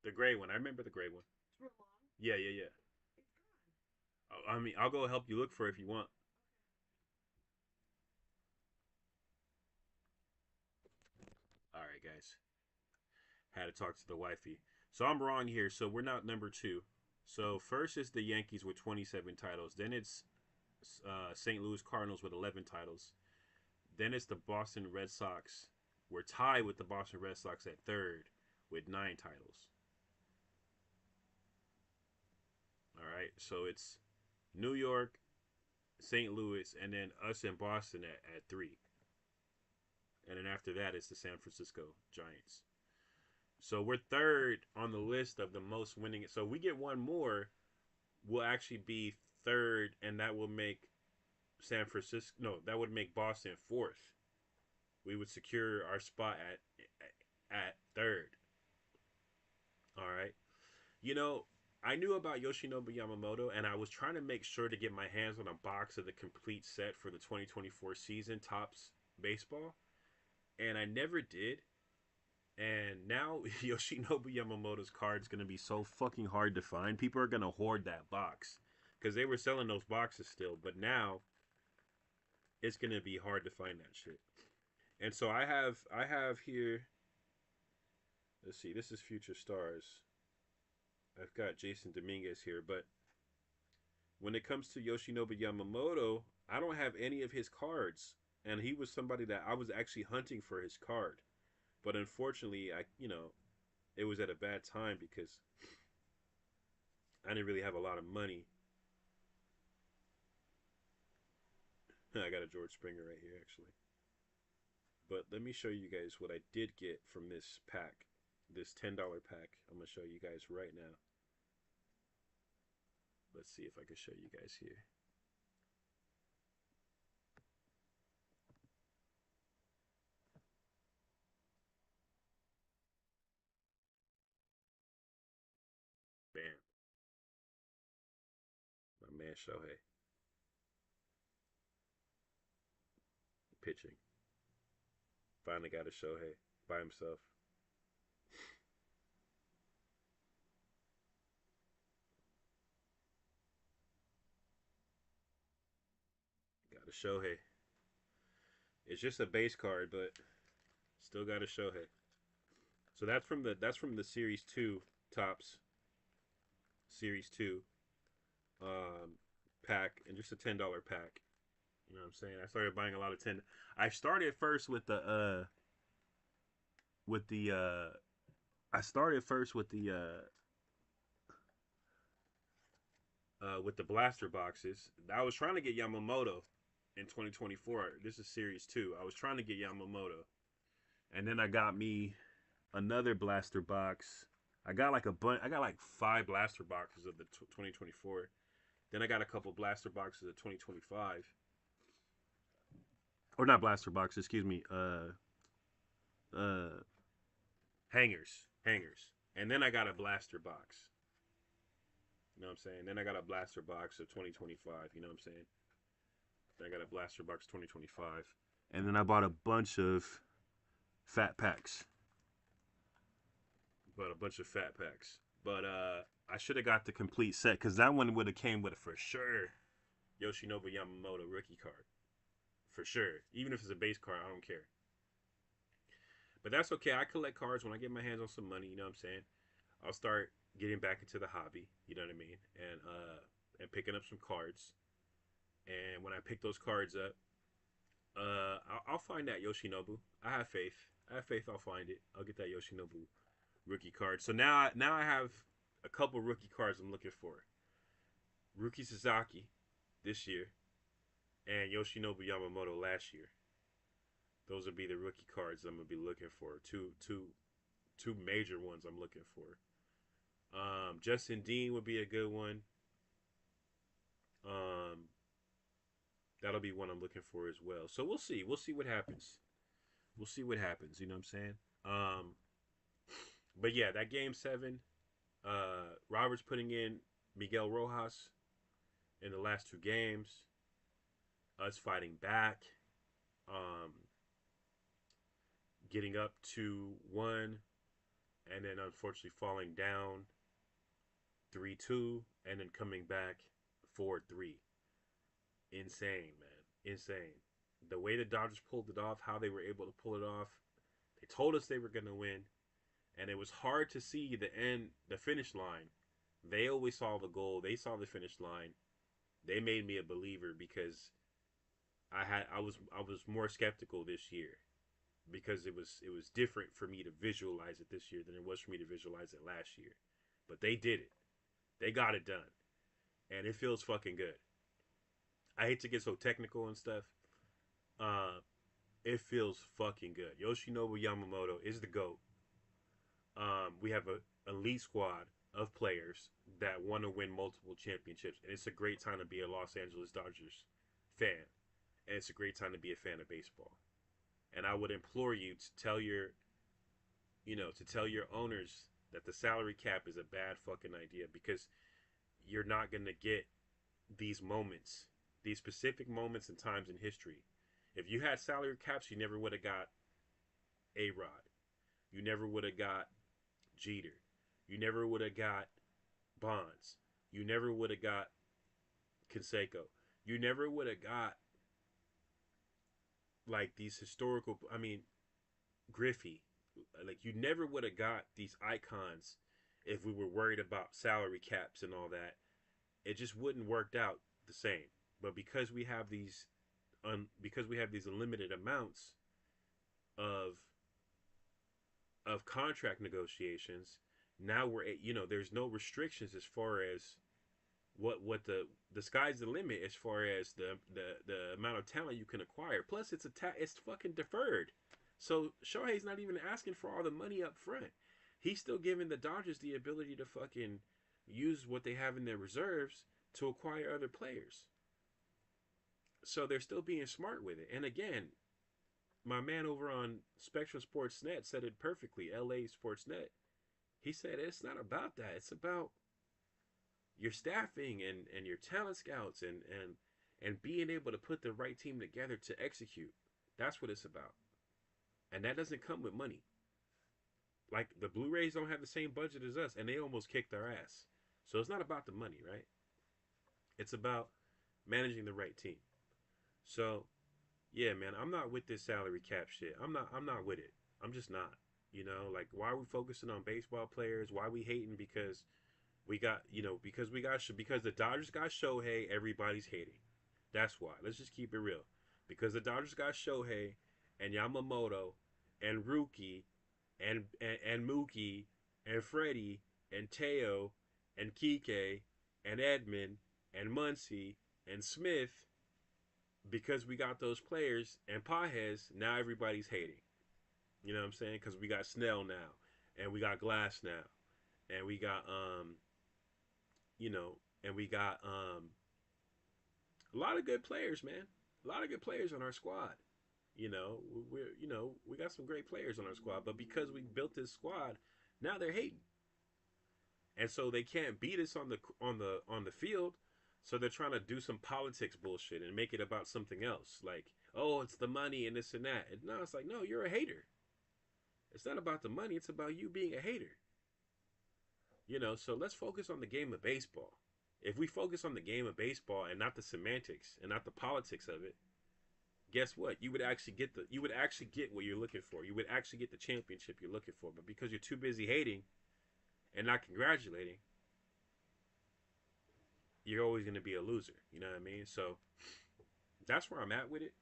The gray one. I remember the gray one. It's real long. Yeah, yeah, yeah. It's gone. I mean, I'll go help you look for it if you want. All right, guys. Had to talk to the wifey. So I'm wrong here. So we're not number two. So first is the Yankees with 27 titles. Then it's St. Louis Cardinals with 11 titles. Then it's the Boston Red Sox. We're tied with the Boston Red Sox at third with 9 titles. All right. So it's New York, St. Louis, and then us in Boston at three. And then after that, it's the San Francisco Giants. So we're third on the list of the most winning. So we get one more, we'll actually be third, and that will make San Francisco. No, that would make Boston fourth. We would secure our spot at third. All right. You know, I knew about Yoshinobu Yamamoto, and I was trying to make sure to get my hands on a box of the complete set for the 2024 season, Tops Baseball, and I never did. And now Yoshinobu Yamamoto's card is going to be so fucking hard to find. People are going to hoard that box because they were selling those boxes still, but now it's gonna be hard to find that shit. And so I have here. Let's see. This is Future Stars. I've got Jason Dominguez here, but when it comes to Yoshinobu Yamamoto, I don't have any of his cards, and he was somebody that I was actually hunting for his card, but unfortunately, it was at a bad time because I didn't really have a lot of money. I got a George Springer right here, actually. But let me show you guys what I did get from this pack, this $10 pack. I'm gonna show you guys right now. Let's see if I can show you guys here. Bam, my man Shohei pitching. Finally got a Shohei by himself. Got a Shohei. It's just a base card, but still got a Shohei. So that's from the Series 2 Tops Series 2 um, pack, and just a $10 pack. You know what I'm saying? I started buying a lot of 10. I started first with the I started first with the blaster boxes. I was trying to get Yamamoto in 2024. This is Series 2. I was trying to get Yamamoto. And then I got me another blaster box. I got like a bunch. I got like 5 blaster boxes of the 2024. Then I got a couple blaster boxes of 2025. Or not blaster boxes, excuse me. Uh hangers. And then I got a blaster box. You know what I'm saying? Then I got a blaster box of 2025. You know what I'm saying? Then I got a blaster box 2025. And then I bought a bunch of fat packs. Bought a bunch of fat packs. But I should have got the complete set because that one would have came with a for sure Yoshinobu Yamamoto rookie card. For sure. Even if it's a base card, I don't care. But that's okay. I collect cards when I get my hands on some money. You know what I'm saying? I'll start getting back into the hobby. You know what I mean? And picking up some cards. And when I pick those cards up, I'll find that Yoshinobu. I have faith. I have faith. I'll find it. I'll get that Yoshinobu rookie card. So now I have a couple rookie cards I'm looking for. Rookie Sasaki this year, and Yoshinobu Yamamoto last year. Those would be the rookie cards I'm gonna be looking for. Two major ones I'm looking for. Justin Dean would be a good one. Um, that'll be one I'm looking for as well. So we'll see. We'll see what happens. We'll see what happens. You know what I'm saying? But yeah, that game 7. Robert's putting in Miguel Rojas in the last 2 games. Us fighting back. Um, getting up to 1, and then unfortunately falling down 3-2, and then coming back 4-3. Insane, man. Insane. The way the Dodgers pulled it off, how they were able to pull it off. They told us they were going to win, and it was hard to see the finish line. They always saw the goal. They saw the finish line. They made me a believer because I was more skeptical this year because it was different for me to visualize it this year than it was for me to visualize it last year. But they did it. They got it done. And it feels fucking good. I hate to get so technical and stuff. It feels fucking good. Yoshinobu Yamamoto is the GOAT. We have an elite squad of players that want to win multiple championships. And it's a great time to be a Los Angeles Dodgers fan. And it's a great time to be a fan of baseball. And I would implore you to tell your owners that the salary cap is a bad fucking idea because you're not going to get these moments, these specific moments and times in history. If you had salary caps, you never would have got A-Rod. You never would have got Jeter. You never would have got Bonds. You never would have got Canseco. You never would have got like these historical. I mean, Griffey. Like you never would have got these icons if we were worried about salary caps and all that. It just wouldn't worked out the same. But because we have these unlimited amounts of contract negotiations, now there's no restrictions as far as what the sky's the limit as far as the amount of talent you can acquire. Plus, it's fucking deferred. So Shohei's not even asking for all the money up front. He's still giving the Dodgers the ability to fucking use what they have in their reserves to acquire other players. So they're still being smart with it. And again, my man over on Spectrum Sportsnet said it perfectly. LA Sportsnet. He said it's not about that. It's about your staffing and your talent scouts and being able to put the right team together to execute. That's what it's about. And that doesn't come with money. Like the Blu-rays don't have the same budget as us, and they almost kicked our ass. So it's not about the money, right? It's about managing the right team. So yeah, man, I'm not with this salary cap shit. I'm not with it. I'm just not. Like why are we focusing on baseball players? Why are we hating because because the Dodgers got Shohei, everybody's hating. That's why. Let's just keep it real. Because the Dodgers got Shohei and Yamamoto and Rookie and Mookie and Freddie and Teo and Kike and Edmund and Muncy and Smith, because we got those players and Pajes, now everybody's hating. You know what I'm saying? Because we got Snell now, and we got Glass now, and we got you know, and we got a lot of good players, man. A lot of good players on our squad. We got some great players on our squad, but because we built this squad, now they're hating, and so they can't beat us on the field. So they're trying to do some politics bullshit and make it about something else, like oh, it's the money and this and that. And no, it's like no, you're a hater. It's not about the money. It's about you being a hater. So let's focus on the game of baseball. If we focus on the game of baseball and not the semantics and not the politics of it, guess what? You would actually get what you're looking for. You would actually get the championship you're looking for. But because you're too busy hating and not congratulating, you're always going to be a loser. You know what I mean? So that's where I'm at with it.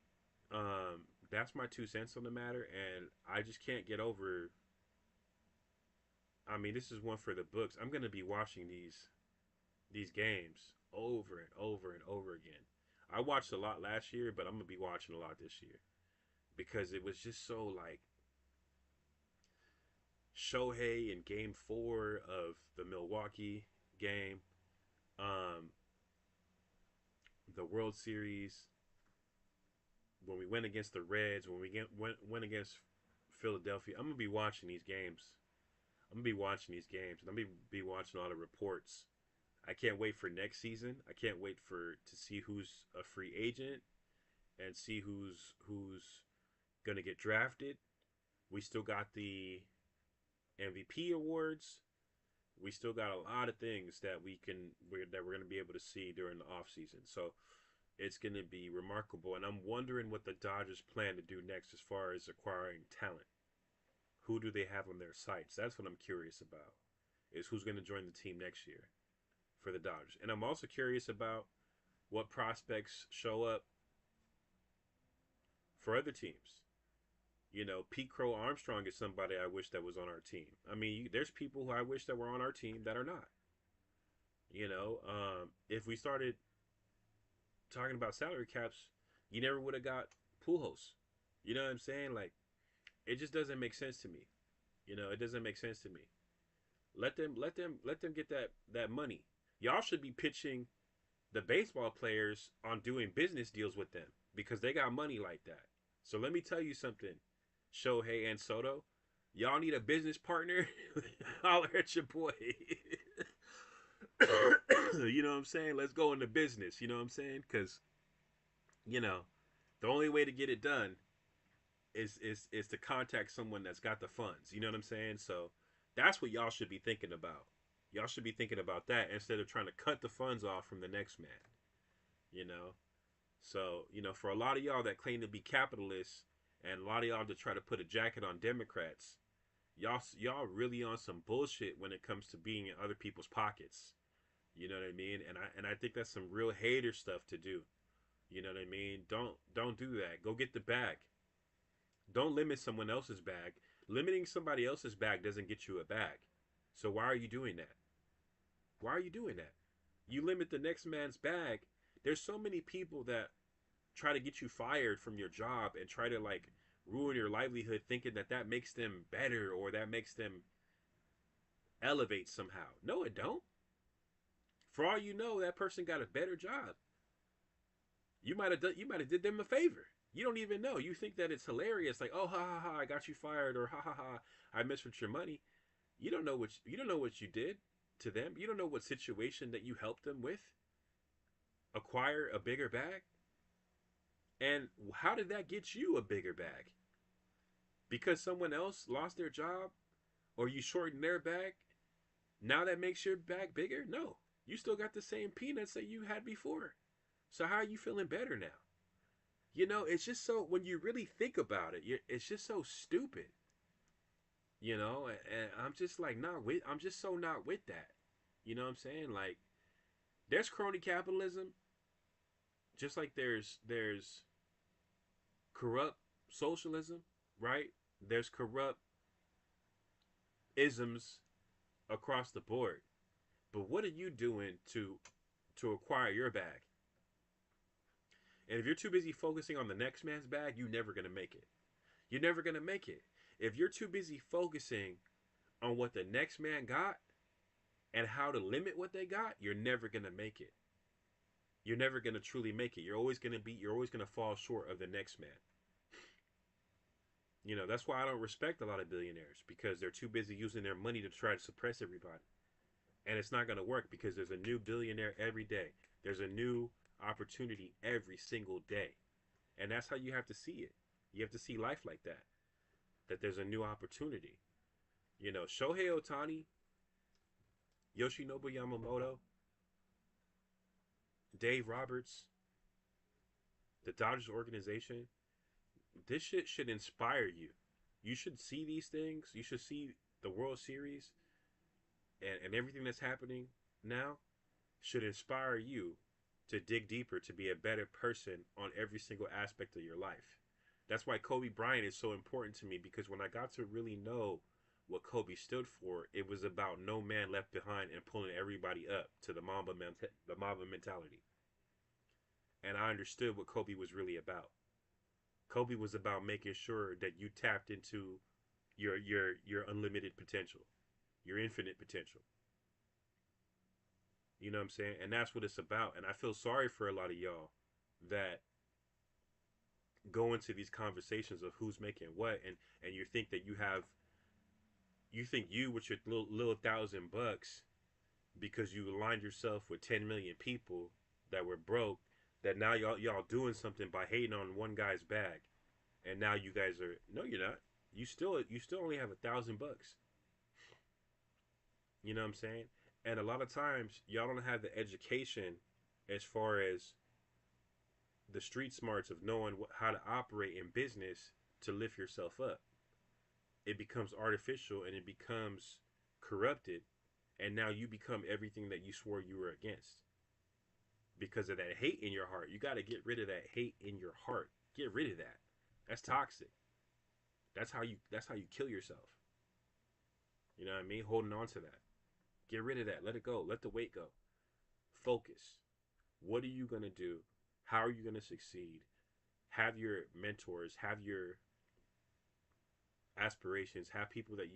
That's my 2 cents on the matter, and I just can't get over. I mean, this is one for the books. I'm going to be watching these games over and over and over again. I watched a lot last year, but I'm gonna be watching a lot this year because it was just so like Shohei in Game 4 of the Milwaukee game, um, the World Series when we went against the Reds, when went against Philadelphia. I'm gonna be watching these games. I'm gonna be watching these games, and I'm gonna be watching all the reports. I can't wait for next season. I can't wait to see who's a free agent and see who's gonna get drafted. We still got the MVP awards. We still got a lot of things that we're gonna be able to see during the off season. So it's gonna be remarkable, and I'm wondering what the Dodgers plan to do next as far as acquiring talent. Who do they have on their sites? That's what I'm curious about. Is who's gonna join the team next year for the Dodgers. And I'm also curious about what prospects show up for other teams. Pete Crow Armstrong is somebody I wish that was on our team. I mean, there's people who I wish that were on our team that are not. If we started talking about salary caps, you never would have got Pujols. You know what I'm saying? Like, it just doesn't make sense to me. It doesn't make sense to me. Let them get that money. Y'all should be pitching the baseball players on doing business deals with them because they got money like that. So let me tell you something, Shohei and Soto. Y'all need a business partner? Holler at your boy. You know what I'm saying? Let's go into business. You know what I'm saying? Because, you know, the only way to get it done is to contact someone that's got the funds. You know what I'm saying? So that's what y'all should be thinking about. Y'all should be thinking about that instead of trying to cut the funds off from the next man. You know, so for a lot of y'all that claim to be capitalists and a lot of y'all that try to put a jacket on Democrats, y'all really on some bullshit when it comes to being in other people's pockets. You know what I mean? And I think that's some real hater stuff to do. You know what I mean? Don't do that. Go get the bag. Don't limit someone else's bag. Limiting somebody else's bag doesn't get you a bag. So why are you doing that? Why are you doing that? You limit the next man's bag. There's so many people that try to get you fired from your job and try to like ruin your livelihood thinking that that makes them better or that makes them elevate somehow. No, it don't. For all you know, that person got a better job. You might have did them a favor. You don't even know. You think that it's hilarious, like, oh ha ha ha, I got you fired, or ha ha ha, I messed with your money. You don't know what you did to them. You don't know what situation that you helped them with acquire a bigger bag. And how did that get you a bigger bag? Because someone else lost their job or you shortened their bag? Now that makes your bag bigger? No. You still got the same peanuts that you had before. So how are you feeling better now? It's just so when you really think about it, it's just so stupid. And I'm just like not with. I'm just so not with that. You know what I'm saying? Like, there's crony capitalism, just like there's corrupt socialism, right? There's corrupt isms across the board. But what are you doing to acquire your bag? And if you're too busy focusing on the next man's bag, you're never gonna make it. You're never gonna make it. If you're too busy focusing on what the next man got and how to limit what they got, you're never gonna make it. You're never gonna truly make it. You're always gonna fall short of the next man. That's why I don't respect a lot of billionaires because they're too busy using their money to try to suppress everybody. And it's not gonna work because there's a new billionaire every day. There's a new opportunity every single day. And that's how you have to see it. You have to see life like that. That there's a new opportunity. Shohei Otani, Yoshinobu Yamamoto, Dave Roberts, the Dodgers organization, this shit should inspire you. You should see these things. You should see the World Series and everything that's happening now should inspire you to dig deeper, to be a better person on every single aspect of your life. That's why Kobe Bryant is so important to me because when I got to really know what Kobe stood for, it was about no man left behind and pulling everybody up to the Mamba mentality. And I understood what Kobe was really about. Kobe was about making sure that you tapped into your unlimited potential, your infinite potential. You know what I'm saying? And that's what it's about. And I feel sorry for a lot of y'all that go into these conversations of who's making what and you think that you with your little $1,000 because you aligned yourself with 10 million people that were broke, that now y'all doing something by hating on one guy's bag. And now you guys are, no, you're not. You still only have $1,000. You know what I'm saying? And a lot of times y'all don't have the education as far as the street smarts of knowing how to operate in business to lift yourself up. It becomes artificial and it becomes corrupted, and now you become everything that you swore you were against because of that hate in your heart. You got to get rid of that hate in your heart. Get rid of that. That's toxic. That's how you kill yourself. You know what I mean? Holding on to that. Get rid of that. Let it go. Let the weight go. Focus. What are you going to do? How are you going to succeed? Have your mentors, have your aspirations, have people that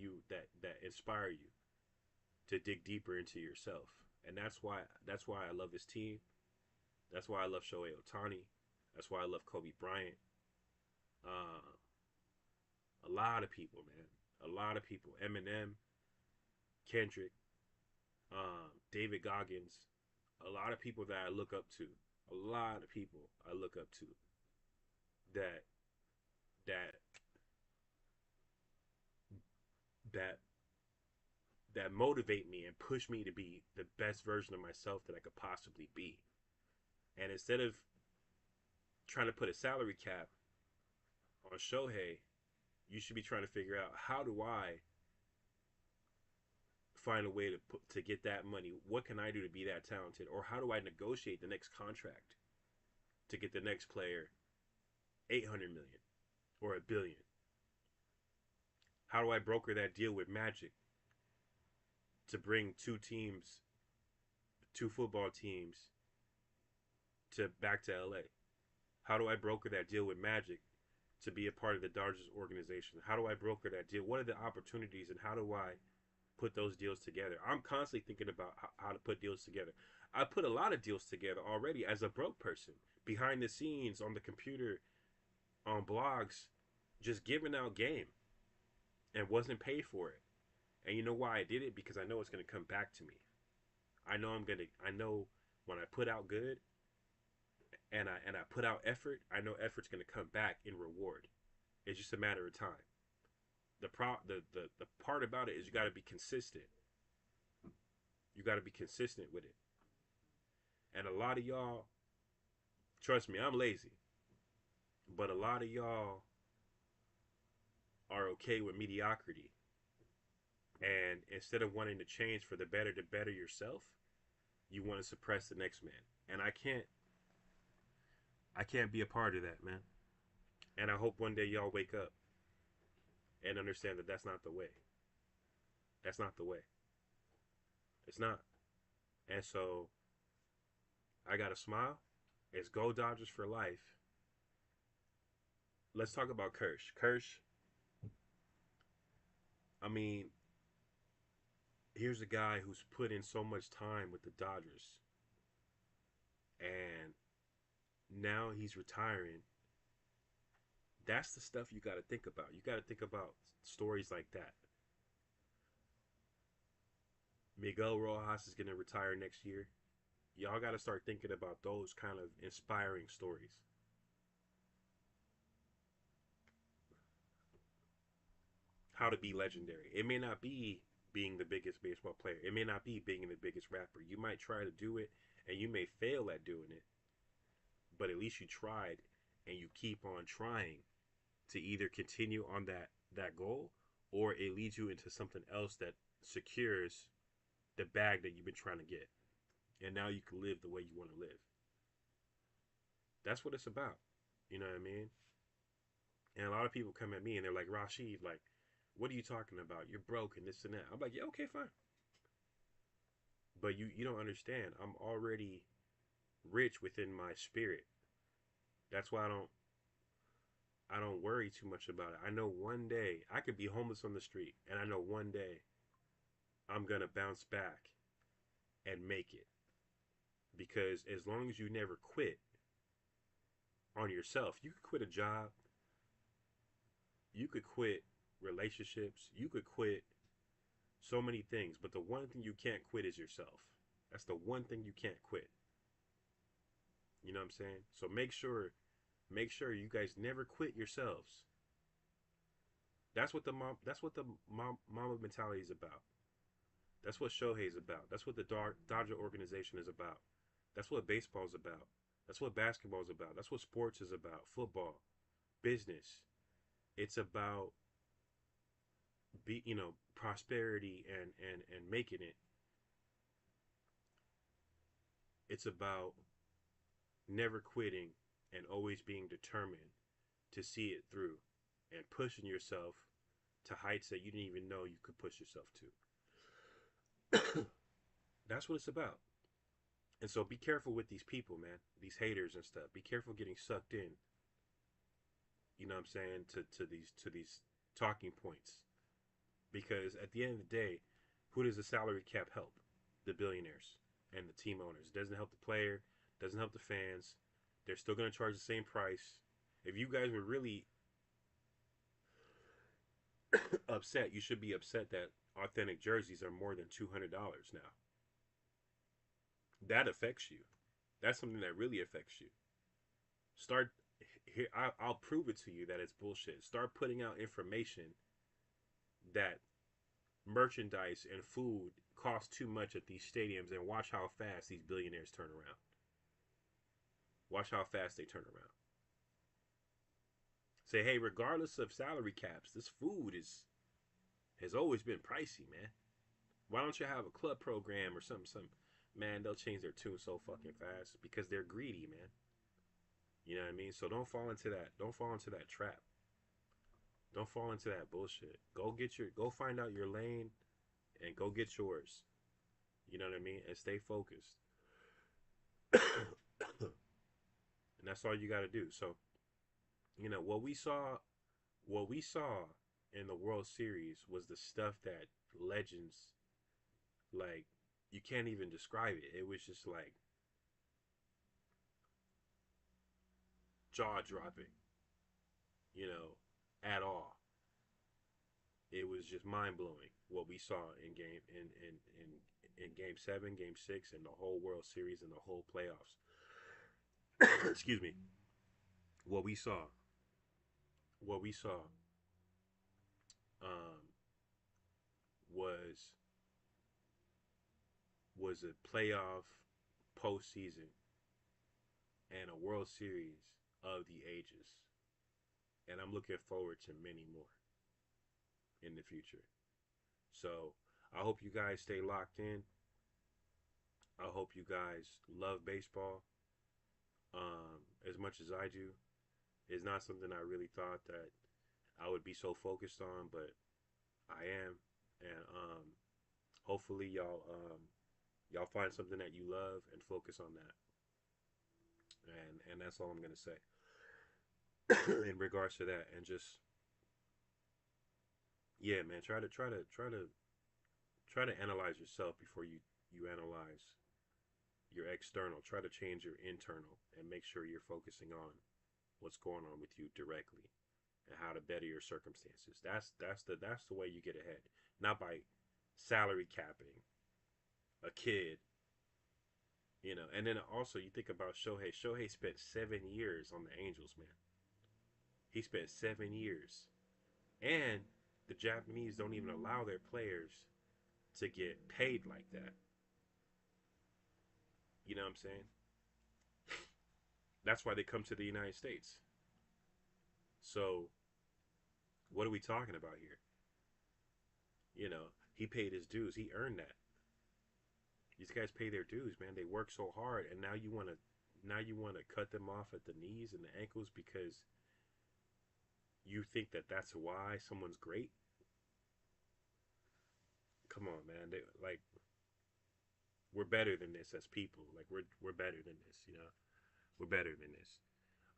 inspire you to dig deeper into yourself. And that's why I love this team. That's why I love Shohei Otani. That's why I love Kobe Bryant. Uh, a lot of people, man. A lot of people. Eminem, Kendrick, David Goggins. A lot of people that I look up to. A lot of people I look up to that that that motivate me and push me to be the best version of myself that I could possibly be. And instead of trying to put a salary cap on Shohei, you should be trying to figure out, how do I find a way to get that money? What can I do to be that talented? Or how do I negotiate the next contract to get the next player 800 million or a billion? How do I broker that deal with Magic to bring two football teams to back to LA? How do I broker that deal with Magic to be a part of the Dodgers organization? How do I broker that deal? What are the opportunities, and how do I put those deals together? I'm constantly thinking about how to put deals together. I put a lot of deals together already as a broke person, behind the scenes, on the computer, on blogs, just giving out game, and wasn't paid for it. And you know why I did it? Because I know it's going to come back to me. I know when I put out good, and I put out effort, I know effort's going to come back in reward. It's just a matter of time. The part about it is you got to be consistent. You got to be consistent with it. And a lot of y'all, trust me, I'm lazy, but a lot of y'all are okay with mediocrity. And instead of wanting to change for the better to better yourself, you want to suppress the next man. And I can't be a part of that, man. And I hope one day y'all wake up and understand that that's not the way. That's not the way. It's not. And so I got to smile. It's Go Dodgers for life. Let's talk about Kirsch. Kirsch, I mean, here's a guy who's put in so much time with the Dodgers, and now he's retiring. That's the stuff you got to think about. You got to think about stories like that. Miguel Rojas is going to retire next year. Y'all got to start thinking about those kind of inspiring stories. How to be legendary. It may not be being the biggest baseball player. It may not be being the biggest rapper. You might try to do it and you may fail at doing it, but at least you tried, and you keep on trying to either continue on that goal, or it leads you into something else that secures the bag that you've been trying to get. And now you can live the way you want to live. That's what it's about. You know what I mean? And a lot of people come at me and they're like, Rashid, like, what are you talking about? You're broke and this and that. I'm like, yeah, okay, fine. But you don't understand. I'm already rich within my spirit. That's why I don't worry too much about it. I know one day I could be homeless on the street, and I know one day I'm gonna bounce back and make it. Because as long as you never quit on yourself, you could quit a job, you could quit relationships, you could quit so many things, but the one thing you can't quit is yourself. That's the one thing you can't quit. You know what I'm saying? So make sure you guys never quit yourselves. That's what the mama mentality is about. That's what Shohei's about. That's what the Dodger organization is about. That's what baseball's about. That's what basketball's about. That's what sports is about. Football, business. It's about prosperity and making it. It's about never quitting and always being determined to see it through, and pushing yourself to heights that you didn't even know you could push yourself to. That's what it's about. And so be careful with these people, man. These haters and stuff. Be careful getting sucked in. You know what I'm saying? To these talking points. Because at the end of the day, who does the salary cap help? The billionaires and the team owners. It doesn't help the player. Doesn't help the fans. They're still going to charge the same price. If you guys were really upset, you should be upset that authentic jerseys are more than $200 now. That affects you. That's something that really affects you. Start here. I'll prove it to you that it's bullshit. Start putting out information that merchandise and food cost too much at these stadiums, and watch how fast these billionaires turn around. Watch how fast they turn around. Say, hey, regardless of salary caps, this food is has always been pricey, man. Why don't you have a club program or something? Something, man. They'll change their tune so fucking fast because they're greedy, man. You know what I mean? So don't fall into that. Don't fall into that trap. Don't fall into that bullshit. Go find out your lane and go get yours. You know what I mean? And stay focused. And that's all you got to do. So, what we saw in the World Series was the stuff that legends, like, you can't even describe it. It was just like jaw dropping, you know, at all. It was just mind blowing what we saw in game 7, game 6, and the whole World Series and the whole playoffs. Excuse me. What we saw, what we saw, um, was a playoff, postseason, and a World Series of the ages, and I'm looking forward to many more in the future. So I hope you guys stay locked in. I hope you guys love baseball as much as I do. It's not something I really thought that I would be so focused on, but I am, and hopefully y'all find something that you love and focus on that. And that's all I'm gonna say in regards to that. And just yeah, man, try to analyze yourself before you analyze your external. Try to change your internal and make sure you're focusing on what's going on with you directly and how to better your circumstances. That's the way you get ahead. Not by salary capping a kid, And then also you think about Shohei. Shohei spent 7 years on the Angels, man. He spent 7 years, and the Japanese don't even allow their players to get paid like that. You know what I'm saying? That's why they come to the United States. So what are we talking about here? He paid his dues. He earned that. These guys pay their dues, man. They work so hard, and now you want to cut them off at the knees and the ankles because you think that that's why someone's great. Come on, man. We're better than this as people. Like we're better than this. We're better than this.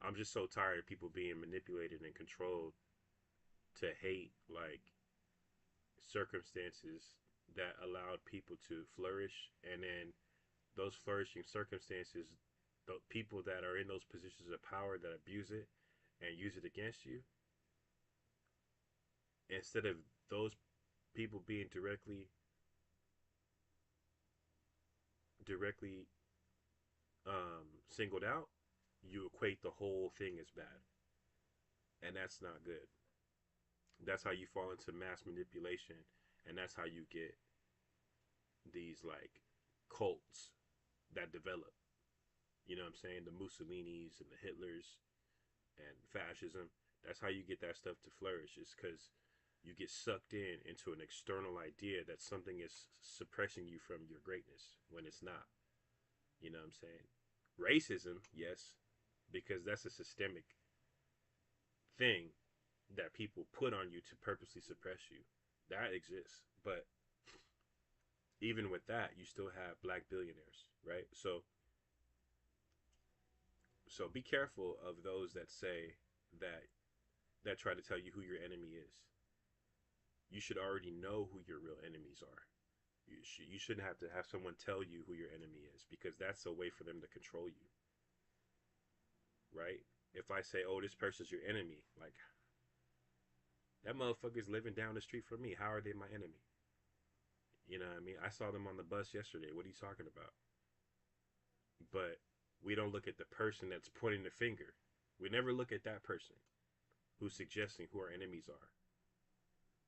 I'm just so tired of people being manipulated and controlled to hate like circumstances that allowed people to flourish, and then those flourishing circumstances, the people that are in those positions of power that abuse it and use it against you, instead of those people being directly singled out, you equate the whole thing as bad, and that's not good. That's how you fall into mass manipulation, and that's how you get these like cults that develop. You know what I'm saying? The Mussolinis and the Hitlers and fascism. That's how you get that stuff to flourish. Is because you get sucked into an external idea that something is suppressing you from your greatness when it's not. You know what I'm saying? Racism, yes, because that's a systemic thing that people put on you to purposely suppress you. That exists. But even with that, you still have black billionaires, right? So be careful of those that say that try to tell you who your enemy is. You should already know who your real enemies are. You shouldn't have to have someone tell you who your enemy is, because that's a way for them to control you, right? If I say, "Oh, this person's your enemy," like that motherfucker's living down the street from me. How are they my enemy? You know what I mean? I saw them on the bus yesterday. What are you talking about? But we don't look at the person that's pointing the finger. We never look at that person who's suggesting who our enemies are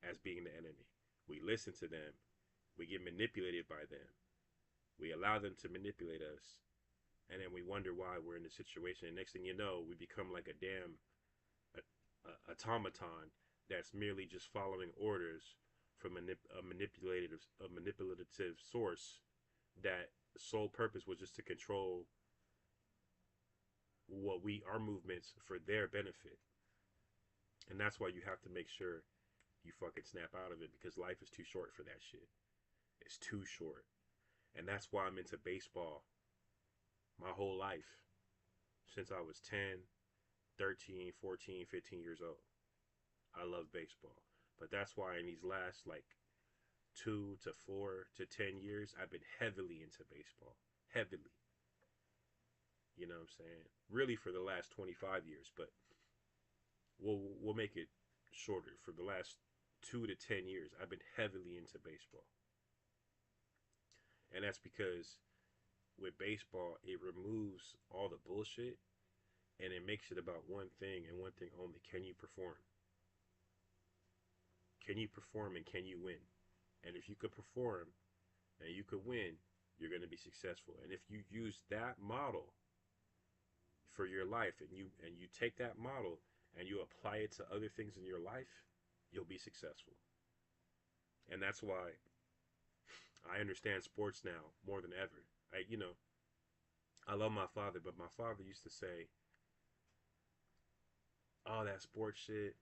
as being the enemy. We listen to them. We get manipulated by them. We allow them to manipulate us. and then we wonder why we're in the situation. And next thing you know, we become like a damn automaton that's merely just following orders from a manipulative source that sole purpose was just to control what we our movements for their benefit. And that's why you have to make sure you fucking snap out of it, because life is too short for that shit. It's too short. And that's why I'm into baseball my whole life since I was 10, 13, 14, 15 years old. I love baseball. But that's why in these last like 2 to 4 to 10 years, I've been heavily into baseball. Heavily. You know what I'm saying? Really for the last 25 years, but we'll make it shorter. For the last 2 to 10 years, I've been heavily into baseball. And that's because with baseball, it removes all the bullshit and it makes it about one thing and one thing only. Can you perform? Can you perform and can you win? And if you could perform and you could win, you're going to be successful. And if you use that model for your life and you take that model and you apply it to other things in your life, you'll be successful. And that's why I understand sports now more than ever. I love my father, but my father used to say, "Oh, that sports shit,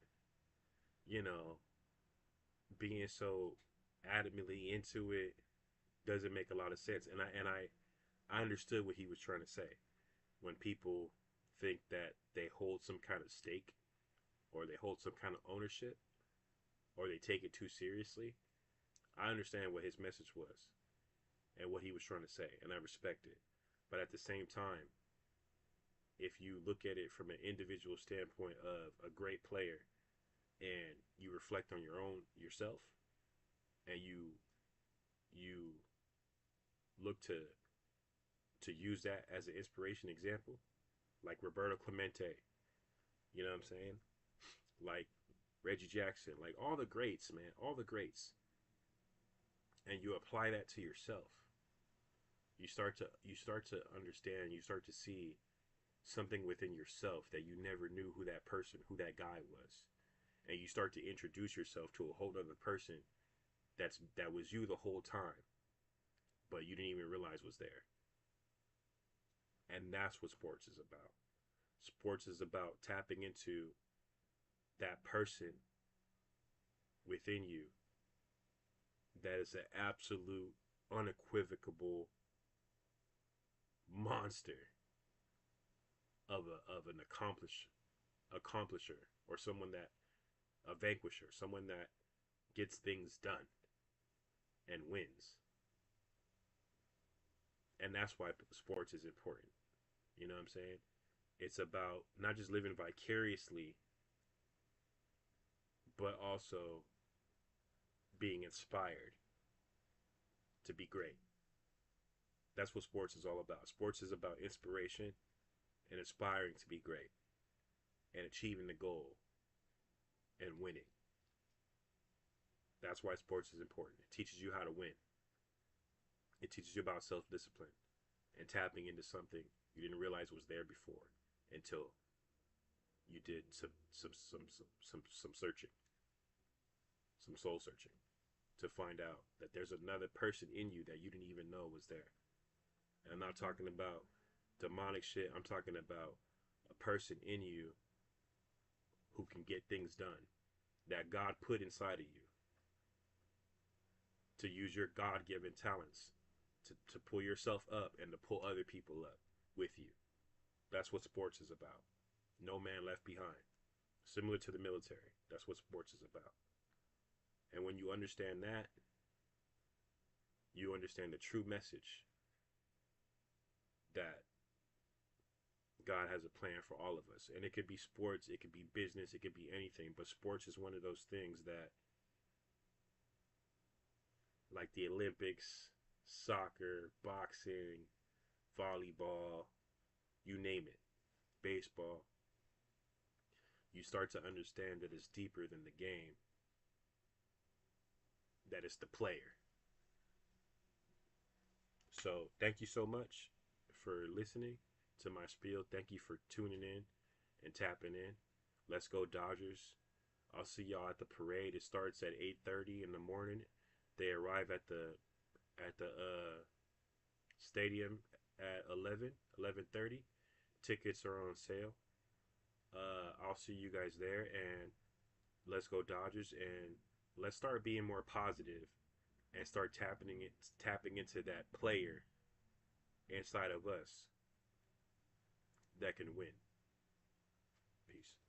you know, being so adamantly into it doesn't make a lot of sense." And I understood what he was trying to say. When people think that they hold some kind of stake or they hold some kind of ownership or they take it too seriously, I understand what his message was and what he was trying to say, and I respect it. But at the same time, if you look at it from an individual standpoint of a great player and you reflect on your own yourself and you look to use that as an inspiration example, like Roberto Clemente, you know what I'm saying? Like Reggie Jackson, like all the greats, man, all the greats. And you apply that to yourself. You start to understand, you start to see something within yourself that you never knew who that person, who that guy was. And you start to introduce yourself to a whole other person that was you the whole time, but you didn't even realize was there. And that's what sports is about. Sports is about tapping into that person within you that is an absolute, unequivocal monster of an accomplisher, or someone that a vanquisher, someone that gets things done and wins. And that's why sports is important. You know what I'm saying? It's about not just living vicariously, but also being inspired to be great. That's what sports is all about. Sports is about inspiration and inspiring to be great and achieving the goal and winning. That's why sports is important. It teaches you how to win. It teaches you about self-discipline and tapping into something you didn't realize was there before until you did some searching, some soul searching, to find out that there's another person in you that you didn't even know was there. And I'm not talking about demonic shit. I'm talking about a person in you who can get things done that God put inside of you to use your God given talents to pull yourself up and to pull other people up with you. That's what sports is about. No man left behind. Similar to the military. That's what sports is about. And when you understand that, you understand the true message that God has a plan for all of us. And it could be sports, it could be business, it could be anything. But sports is one of those things that, like the Olympics, soccer, boxing, volleyball, you name it, baseball, you start to understand that it's deeper than the game, that it's the player. So thank you so much for listening to my spiel. Thank you for tuning in and tapping in. Let's go Dodgers. I'll see y'all at the parade. It starts at 8:30 in the morning. They arrive at the stadium at 11:30. Tickets are on sale. I'll see you guys there, and let's go Dodgers, and let's start being more positive and start tapping into that player inside of us that can win. Peace.